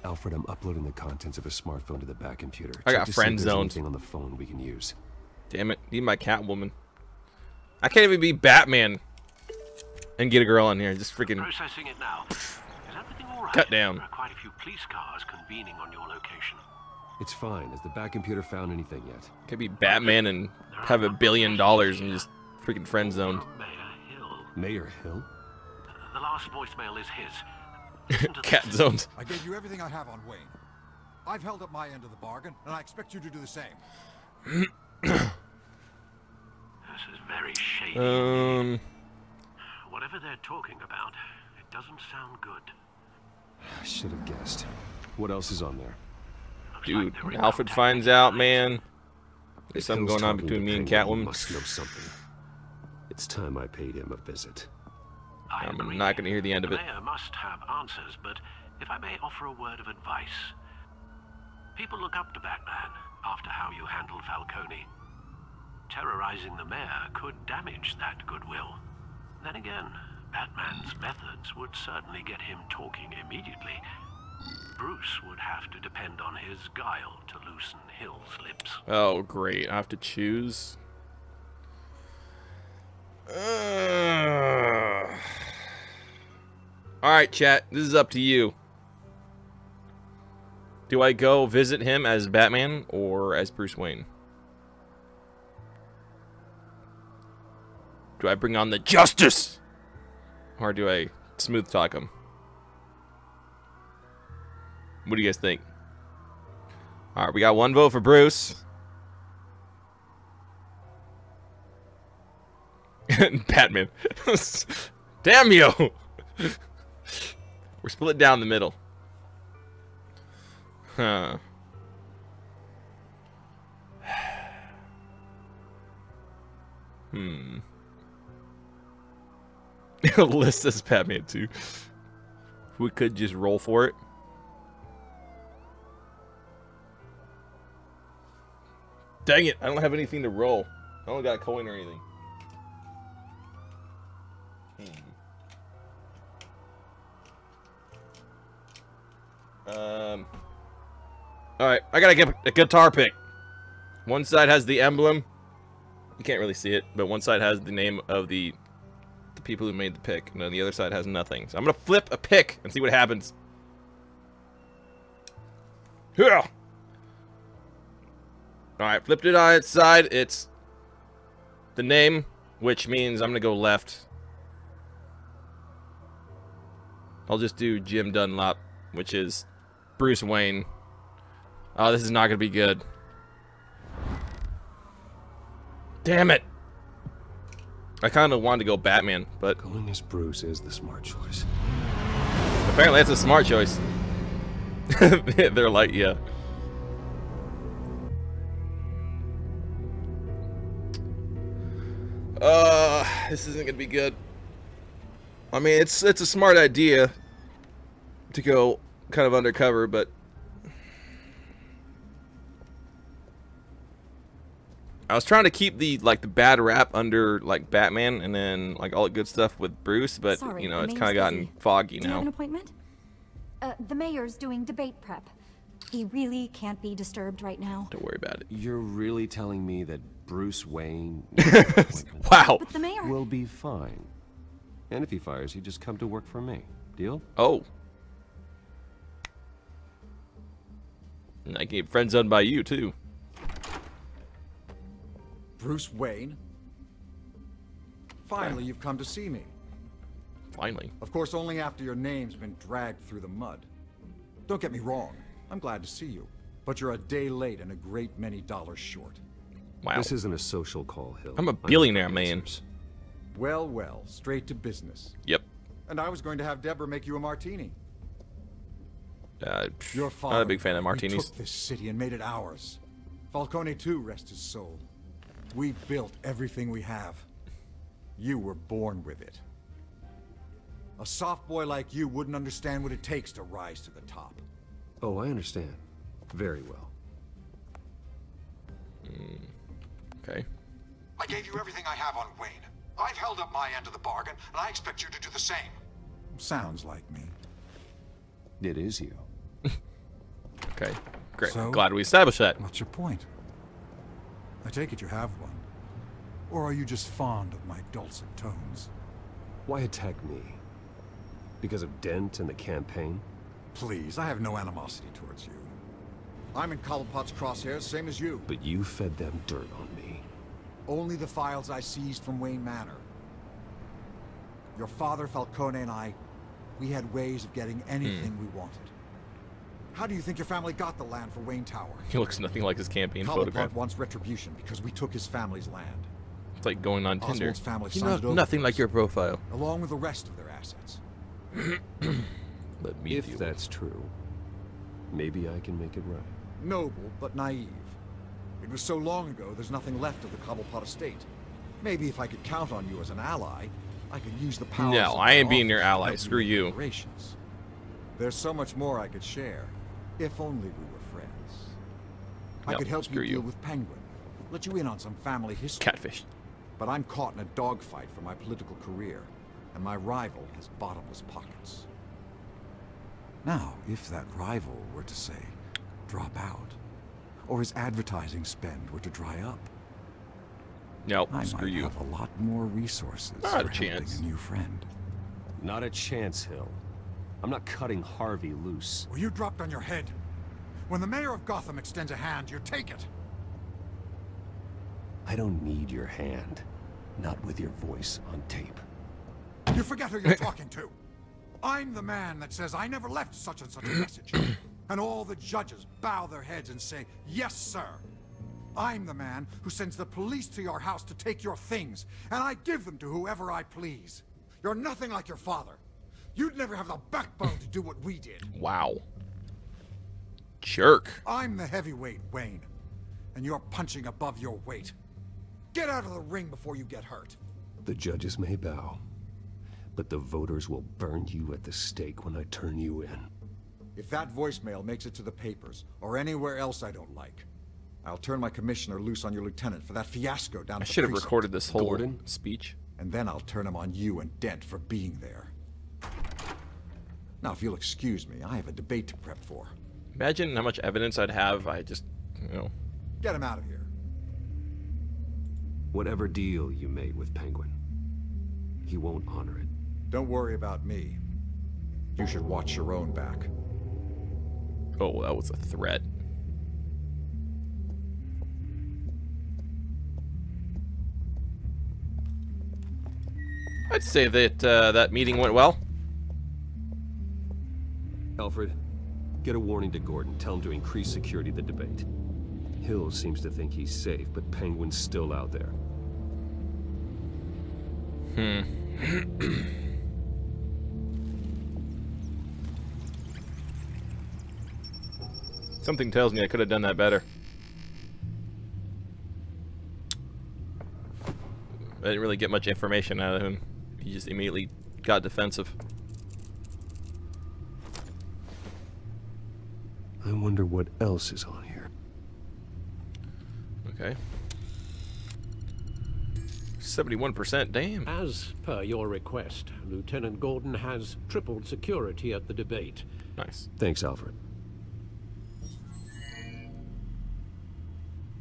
Alfred, I'm uploading the contents of a smartphone to the back computer. I got Check to see if friend there's zoned. anything on the phone we can use. Damn it. Need my Catwoman. I can't even be Batman and get a girl on here. Just freaking Processing it now. Is everything all right? cut down. There are quite a few police cars convening on your location. It's fine. Has the back computer found anything yet? Could be Batman and have $1 billion and just freaking friend zoned. Mayor Hill? The last voicemail is his. Cat zoned. I gave you everything I have on Wayne. I've held up my end of the bargain, and I expect you to do the same. This is very shady. Whatever they're talking about, it doesn't sound good. I should have guessed. What else is on there? Dude, Alfred finds out, man. There's If something Hill's going on talking between to me and Penguin, he Catwoman. must know something. It's time I paid him a visit. I'm not going to hear the end of it. The mayor must have answers, but if I may offer a word of advice. People look up to Batman after how you handled Falcone. Terrorizing the mayor could damage that goodwill. Then again, Batman's methods would certainly get him talking immediately. Bruce would have to depend on his guile to loosen Hill's lips. Oh, great. I have to choose. Alright, chat. This is up to you. Do I go visit him as Batman or as Bruce Wayne? Do I bring on the justice? Or do I smooth talk him? What do you guys think? Alright, we got one vote for Bruce. Batman. Damn you! We're split down the middle. Huh. List as Batman 2. We could just roll for it. Dang it, I don't have anything to roll. I don't got a coin or anything. Alright, I gotta get a guitar pick. One side has the emblem. You can't really see it, but one side has the name of the people who made the pick, and then the other side has nothing. So I'm gonna flip a pick and see what happens. Yeah. Alright, flipped it on its side. It's the name, which means I'm gonna go left. I'll just do Jim Dunlop, which is Bruce Wayne. Oh, this is not gonna be good. Damn it! I kind of wanted to go Batman, but going as Bruce is the smart choice. Apparently, that's a smart choice. They're like, yeah. This isn't gonna be good. I mean, it's a smart idea to go kind of undercover, but I was trying to keep the bad rap under Batman and then all the good stuff with Bruce, but Sorry, you know, the it's mayor's kind of gotten busy. foggy Do you have an now. appointment? The mayor's doing debate prep. He really can't be disturbed right now. Don't worry about it. You're really telling me that Bruce Wayne Wow. But the mayor will be fine? And if he fires you, just come to work for me. Deal? Oh. And I can get friend zoned by you, too. Bruce Wayne? Finally, you've come to see me. Finally. Of course, only after your name's been dragged through the mud. Don't get me wrong. I'm glad to see you. But you're a day late and a great many dollars short. Wow. This isn't a social call, Hill. I'm a billionaire, man. Well, well, straight to business. Yep. And I was going to have Deborah make you a martini. Your Not a big fan of He martinis. took this city and made it ours. Falcone too, rest his soul. We built everything we have. You were born with it. A soft boy like you wouldn't understand what it takes to rise to the top. Oh, I understand. Very well. Okay. I gave you everything I have on Wayne. I've held up my end of the bargain, and I expect you to do the same. Sounds like me. It is you. Okay. Great. So, Glad we established that. What's your point? I take it you have one. Or are you just fond of my dulcet tones? Why attack me? Because of Dent and the campaign? Please, I have no animosity towards you. I'm in Cobblepot's crosshairs, same as you. But you fed them dirt on me. Only the files I seized from Wayne Manor. Your father, Falcone, and I, we had ways of getting anything we wanted. How do you think your family got the land for Wayne Tower? He looks nothing like his campaign photograph. Cobblepot wants retribution because we took his family's land. It's like going on Tinder. Oswald's family You signed know, it over nothing like your profile. along with the rest of their assets. Let me If that's true, maybe I can make it right. Noble, but naive. It was so long ago, there's nothing left of the Cobblepot estate. Maybe if I could count on you as an ally, I could use the powers No, of I ain't my being your office to ally. help Screw with you. operations. There's so much more I could share, if only we were friends. I No, could help screw you deal you. with Penguin, let you in on some family history. Catfish. But I'm caught in a dogfight for my political career, and my rival has bottomless pockets. Now, if that rival were to say, drop out, or his advertising spend were to dry up, Nope, I screw might you. have a lot more resources Not for a helping chance. a new friend. Not a chance, Hill. I'm not cutting Harvey loose. Were you dropped on your head? When the mayor of Gotham extends a hand, you take it. I don't need your hand. Not with your voice on tape. You forget who you're talking to. I'm the man that says I never left such and such a message. And all the judges bow their heads and say, yes, sir. I'm the man who sends the police to your house to take your things, and I give them to whoever I please. You're nothing like your father. You'd never have the backbone to do what we did. Wow. Jerk. I'm the heavyweight, Wayne, and you're punching above your weight. Get out of the ring before you get hurt. The judges may bow, but the voters will burn you at the stake when I turn you in. If that voicemail makes it to the papers, or anywhere else I don't like, I'll turn my commissioner loose on your lieutenant for that fiasco down I at the should have precinct. recorded this whole Gordon? speech. And then I'll turn him on you and Dent for being there. Now, if you'll excuse me, I have a debate to prep for. Imagine how much evidence I'd have. I just, you know. Get him out of here. Whatever deal you made with Penguin, he won't honor it. Don't worry about me. You should watch your own back. Oh, that was a threat. I'd say that that meeting went well. Alfred, get a warning to Gordon. Tell him to increase security of the debate. Hill seems to think he's safe, but Penguin's still out there. Something tells me I could have done that better. I didn't really get much information out of him. He just immediately got defensive. I wonder what else is on here. Okay. 71%, damn. As per your request, Lieutenant Gordon has tripled security at the debate. Nice. Thanks, Alfred.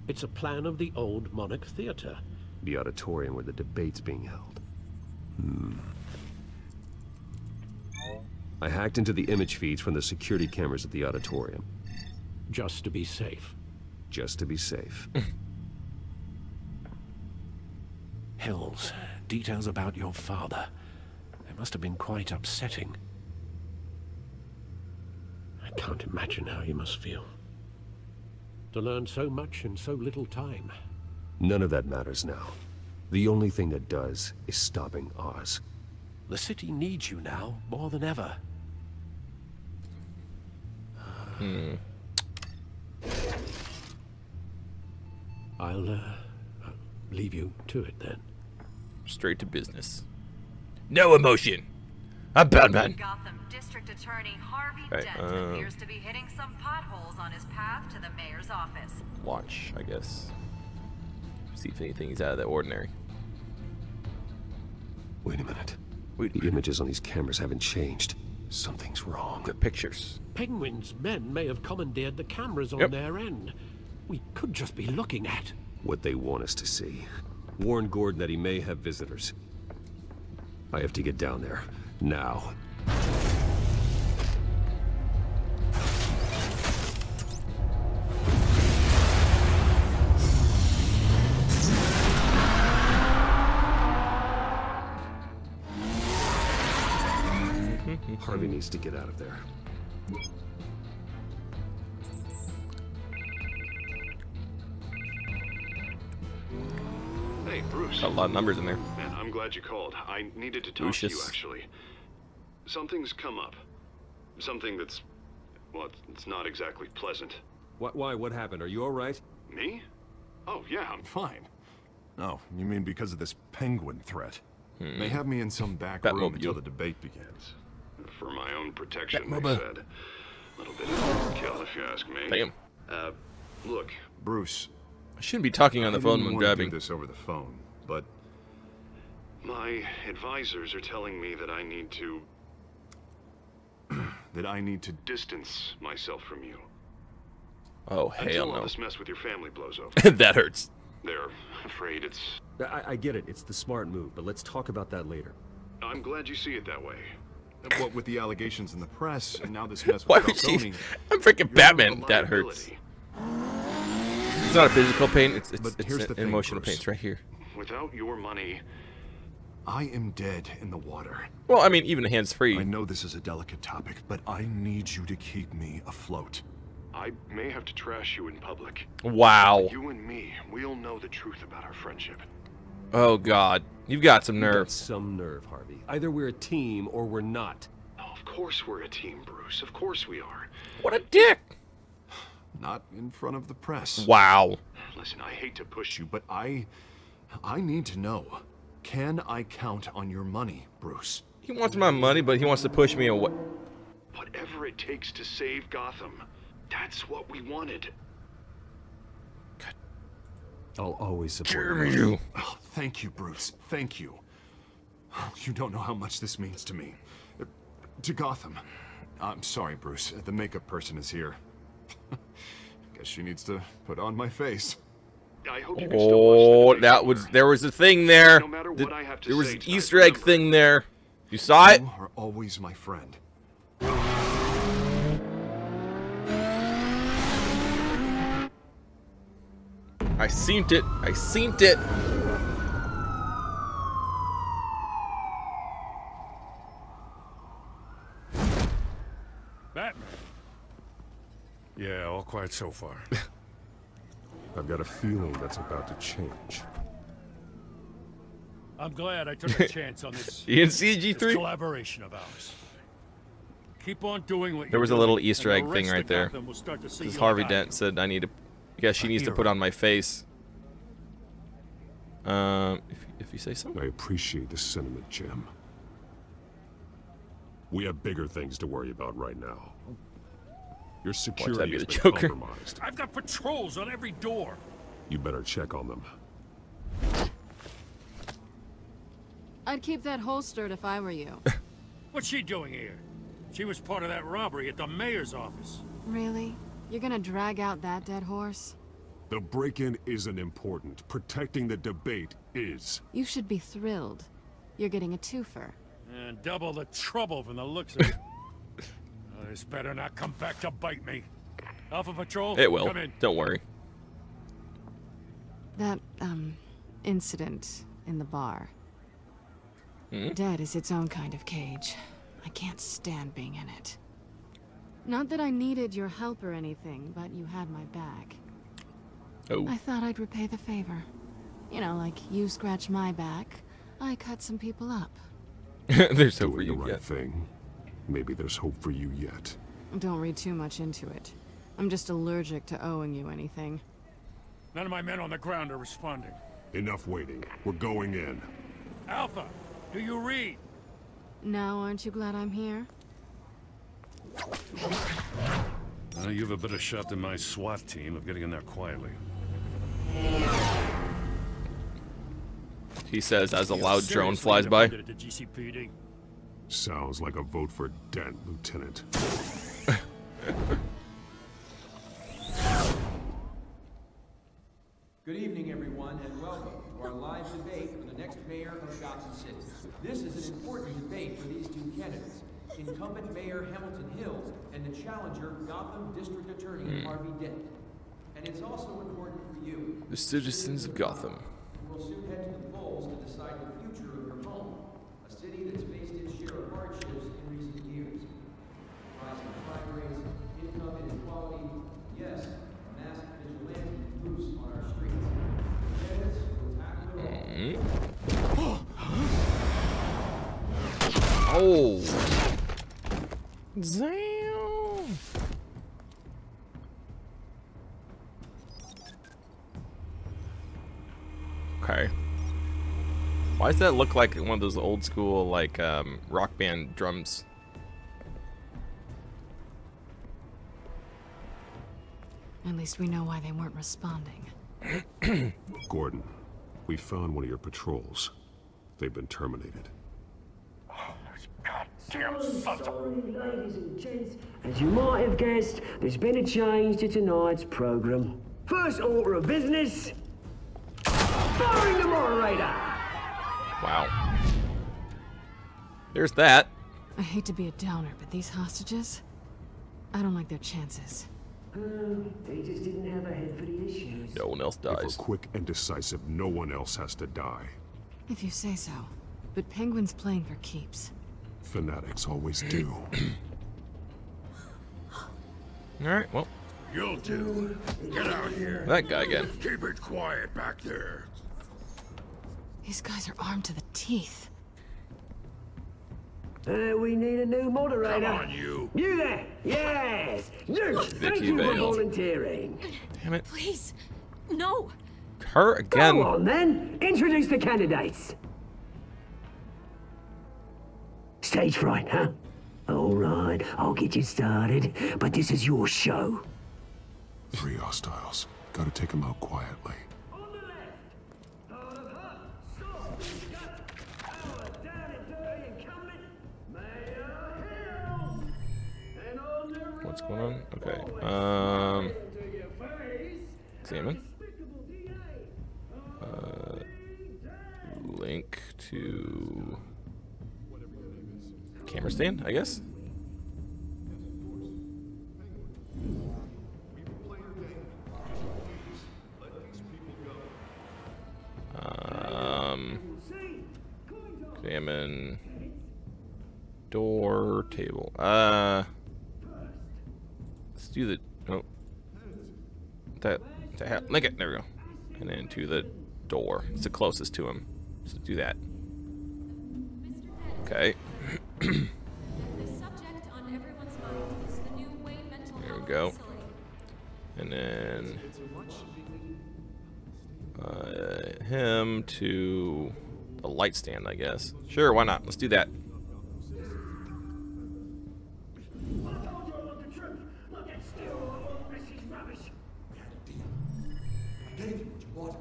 It's a plan of the old Monarch Theater. The auditorium where the debate's being held. I hacked into the image feeds from the security cameras at the auditorium. Just to be safe. Just to be safe. Hills, details about your father. They must have been quite upsetting. I can't imagine how you must feel. To learn so much in so little time. None of that matters now. The only thing that does is stopping Oz. The city needs you now, more than ever. I'll leave you to it then. Straight to business. No emotion. I'm Batman. Gotham District Attorney Harvey Right, Dent appears to be hitting some potholes on his path to the mayor's office. Watch, I guess. See if anything's out of the ordinary. Wait a minute. The images on these cameras haven't changed. Something's wrong. The pictures. Penguin's men may have commandeered the cameras on their end. We could just be looking at what they want us to see. Warn Gordon that he may have visitors. I have to get down there. Now. Harvey needs to get out of there. Hey, Bruce. A lot of numbers in there. Man, I'm glad you called. I needed to talk to you, actually. Something's come up. Something that's... well, it's not exactly pleasant. Why? What happened? Are you all right? Me? Oh, yeah, I'm fine. Oh, you mean because of this penguin threat? They have me in some back Batmobile. room until the debate begins. For my own protection, they Batmobile. said. A little bit of overkill, if you ask me. Damn. Look, Bruce. I shouldn't be talking on the phone when I driving. do this over the phone, but my advisors are telling me that I need to... distance myself from you. Oh, hell Until all no. this mess with your family blows over. That hurts. They're afraid it's... I get it. It's the smart move, but let's talk about that later. I'm glad you see it that way. What with the allegations in the press, and now this mess Why with would she? Falcone, I'm freaking you're not Batman. a That hurts. liability. It's not a physical pain. It's here's an the thing, emotional Bruce. pain. It's right here. Without your money, I am dead in the water. Well, I mean, even hands-free. I know this is a delicate topic, but I need you to keep me afloat. I may have to trash you in public. Wow. But you and me, we'll know the truth about our friendship. Oh, God. You've got some You've nerve. got some nerve, Harvey. Either we're a team or we're not. Oh, of course we're a team, Bruce. Of course we are. What a dick. Not in front of the press. Wow. Listen, I hate to push you, But I need to know. Can I count on your money, Bruce? He wants my money, but he wants to push me away. whatever it takes to save Gotham. That's what we wanted. I'll always support you. Oh, thank you, Bruce. Thank you. You don't know how much this means to me. To Gotham. I'm sorry, Bruce. The makeup person is here. Guess she needs to put on my face. I hope you can still watch the there was a thing there. No matter what I have to there was say an tonight, Easter egg thing there. You saw it? You are always my friend. I seen it. I seen it. Batman. Yeah, all quiet so far. I've got a feeling that's about to change. I'm glad I took a chance on this, You didn't see this G3? collaboration of ours. Keep on doing what There was a you're little doing, Easter and egg the thing rest right of there. Gotham will start to see Because you Harvey like Dent said I need to. I guess she needs to put on my face. If you say so. I appreciate the sentiment, Jim. We have bigger things to worry about right now. Your that'd security be has the been Joker. compromised. I've got patrols on every door. You better check on them. I'd keep that holstered if I were you. What's she doing here? She was part of that robbery at the mayor's office. Really? You're gonna drag out that dead horse? The break-in isn't important. Protecting the debate is. You should be thrilled. You're getting a twofer. And double the trouble from the looks of it. This better not come back to bite me. Alpha Patrol, It will. come in. Don't worry. That, incident in the bar. Dead is its own kind of cage. I can't stand being in it. Not that I needed your help or anything, but you had my back. Oh. I thought I'd repay the favor. You know, like you scratch my back, I cut some people up. There's hope for you right yet. Thing. Maybe there's hope for you yet. Don't read too much into it. I'm just allergic to owing you anything. None of my men on the ground are responding. Enough waiting. We're going in. Alpha, do you read? Now, aren't you glad I'm here? You have a better shot than my SWAT team of getting in there quietly. He says as a loud drone flies by. Sounds like a vote for Dent, Lieutenant. Good evening, everyone, and welcome to our live debate for the next mayor of Gotham City. This is an important debate for these two candidates, incumbent Mayor Hamilton Hills and the challenger Gotham District Attorney Harvey Dent. And it's also important for you, The citizens of Gotham. who will soon head to the polls to decide the future of your home, a city that's faced its share of hardships in recent years. Rising crime rates, income inequality, yes, a masked vigilante loose on our streets. Candidates will tackle it all. Oh. Damn. Okay. Why does that look like one of those old school, like, rock band drums? At least we know why they weren't responding. Gordon, we found one of your patrols. They've been terminated. Damn sorry, ladies and gents. As you might have guessed, there's been a change to tonight's program. First order of business, firing the moderator. Wow. There's that. I hate to be a downer, but these hostages, I don't like their chances. They just didn't have a head for the issues. No one else If dies. we're quick and decisive, no one else has to die. If you say so. But Penguin's playing for keeps. Fanatics always do. Alright, well. You'll do. Get out here. That guy again. Keep it quiet back there. These guys are armed to the teeth. We need a new moderator. Come on, you. You there? Yes. You. Thank Vicky you for Vale. volunteering. Damn it. Please, no. Her again. Go on then. Introduce the candidates. Stage fright, huh? All right, I'll get you started, but this is your show. 3 hostiles. Gotta take them out quietly. What's going on? Okay. Examine. Link to camera stand, I guess. Examine door table. Let's do the link it. There we go. And then to the door. It's the closest to him. So do that. Okay. There we go. And then him to the light stand, I guess. Sure, why not? Let's do that.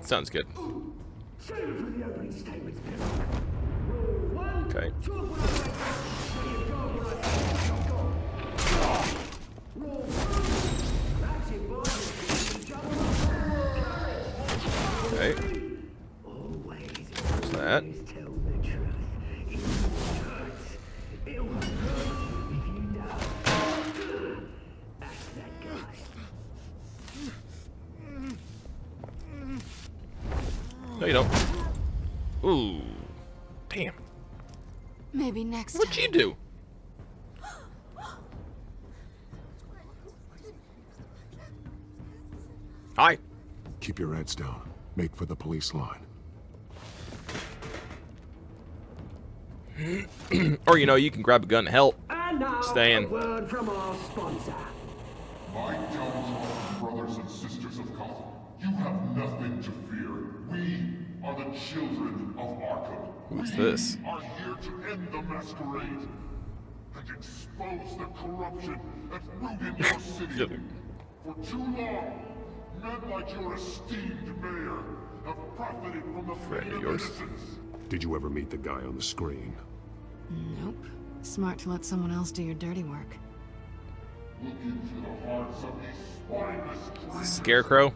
Sounds good. Okay. Okay. What's that? Ooh. Damn. Maybe next What'd you do? Hi. Keep your heads down. Make for the police line. Or, you know, you can grab a gun and help. And now, Stay in. a word from our sponsor. My downtrodden brothers and sisters of Gotham, you have nothing to fear. We are the children of Arkham. What's this? We are here to end the masquerade and expose the corruption that rooted your city. For too long, men like your esteemed mayor have profited from the Friend fate of of yours. innocence. Did you ever meet the guy on the screen? Nope. Smart to let someone else do your dirty work. Look into the hearts of these spineless traitors. Scarecrow?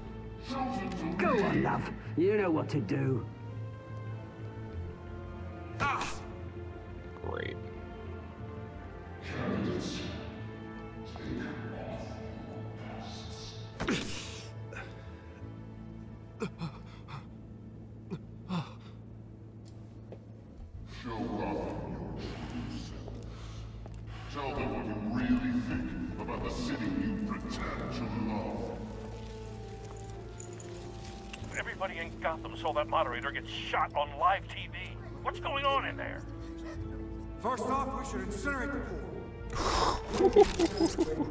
Go on, love. You know what to do. Great. Candidates, take off your masks. Show Gotham your true self. Tell them what you really think about the city you pretend to love. Everybody in Gotham saw that moderator get shot on live TV. What's going on in there? First off, we should incinerate the pool.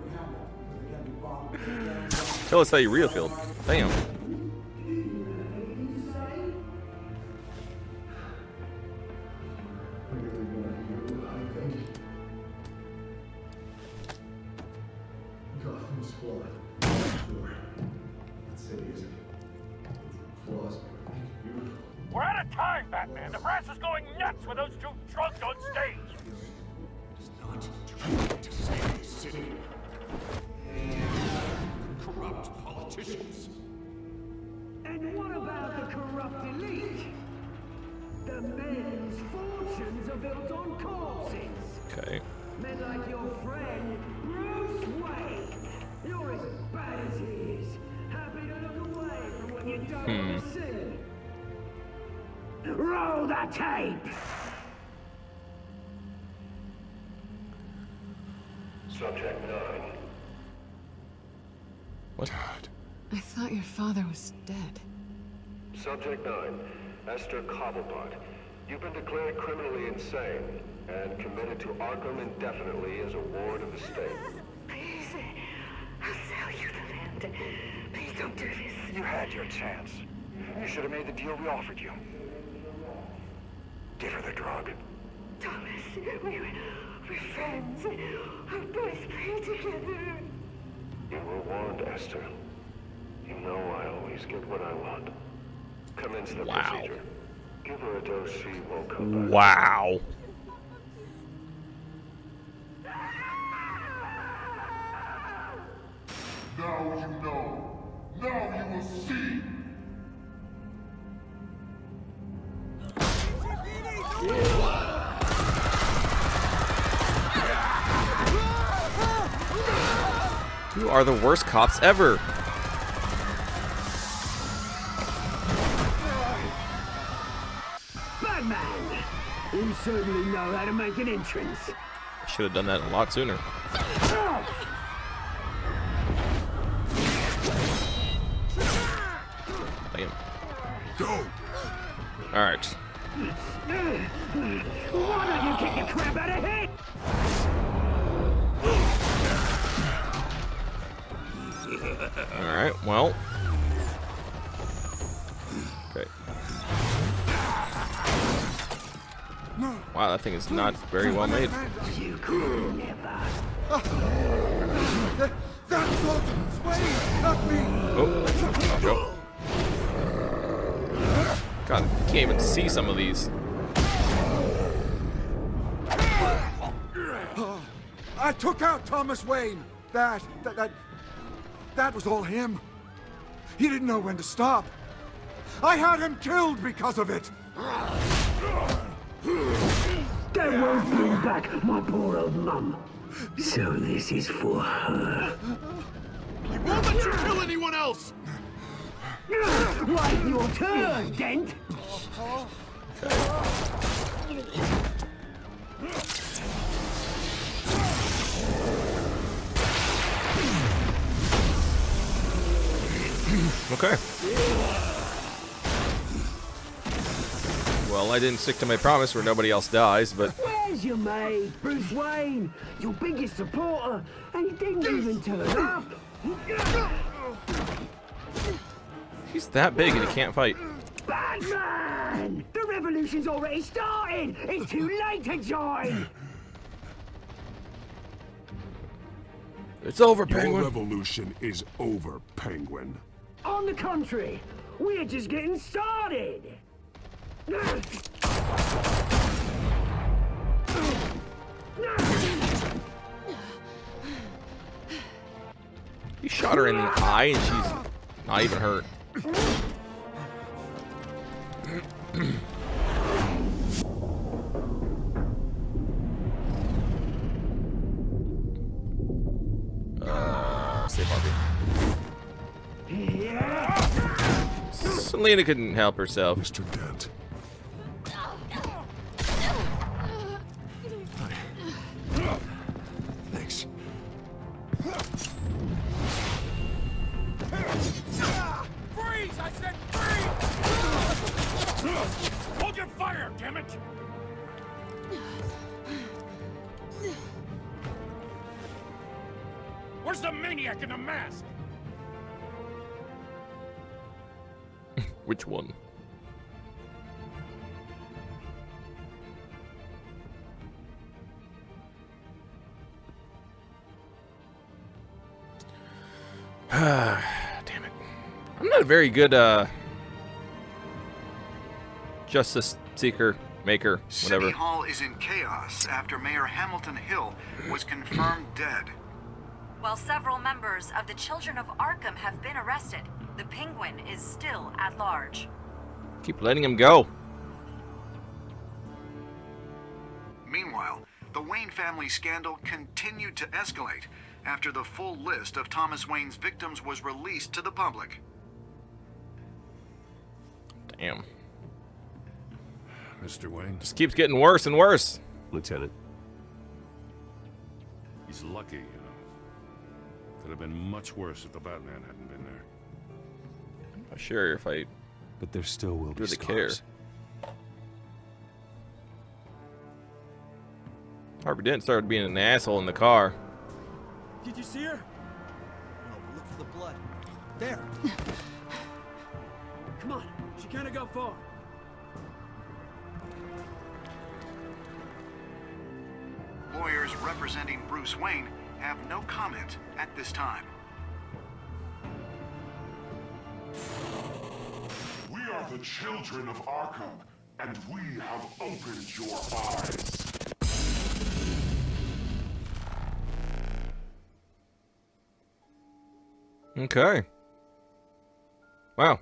Tell us how you really feel. Damn. Gotham's flawed. Sure. That city isn't. Flaws make it beautiful. We're out of time, Batman. The brass is going nuts with those two drunks on stage. It's not trying to save the city. Corrupt politicians. And what about the corrupt elite? The men whose fortunes are built on corpses. Okay. Men like your friend, Bruce Wayne. You're as bad as he is. Happy to look away from what you don't want to see. Roll the tape! Subject 9. What? I thought your father was dead. Subject 9. Esther Cobblepot. You've been declared criminally insane and committed to Arkham indefinitely as a ward of the state. Please, I'll sell you the land. Please don't do this. You had your chance. You should have made the deal we offered you. Give her the drug. Thomas, we're friends. Our boys play together. You were warned, Esther. You know I always get what I want. Commence the procedure. Give her a dose she won't come back. Wow. Now you know. Now you will see. You are the worst cops ever. Batman! You certainly know how to make an entrance. I should have done that a lot sooner. Damn. Go! Alright. Why don't you kick your crap out of here? Alright, well. Okay. Wow, that thing is not very well made. You could never. That's what Wayne, not me. Oh, go. God, you can't even see some of these. I took out Thomas Wayne. That was all him. He didn't know when to stop. I had him killed because of it. That won't bring back my poor old mum. So this is for her. He won't let you kill anyone else! Right, your turn, Dent! Okay. Okay. Well, I didn't stick to my promise where nobody else dies, but... Where's your mate, Bruce Wayne? Your biggest supporter, and he didn't even turn up. He's that big and he can't fight. Batman! The revolution's already started! It's too late to join! It's over, Your Penguin. revolution is over, Penguin. On the contrary, we're just getting started! He shot her in the eye and she's not even hurt. Save Harvey. Selena couldn't help herself. Mr. Dent. Thanks. Freeze! I said freeze! Hold your fire, damn it! Where's the maniac in the mask? Which one? Damn it. I'm not a very good justice seeker, maker, whatever. City Hall is in chaos after Mayor Hamilton Hill was confirmed dead. While several members of the Children of Arkham have been arrested, the Penguin is still at large. Keep letting him go. Meanwhile, the Wayne family scandal continued to escalate after the full list of Thomas Wayne's victims was released to the public. Damn. Mr. Wayne? Just keeps getting worse and worse. Lieutenant. He's lucky, you know. Could have been much worse if the Batman hadn't been there. I'm not sure if I... But there still will be really care. scars. Harvey Dent started being an asshole in the car. Did you see her? No, but look for the blood. There. Come on, she can't have got far. Lawyers representing Bruce Wayne have no comment at this time. We are the children of Arkham, and we have opened your eyes. Okay. Wow.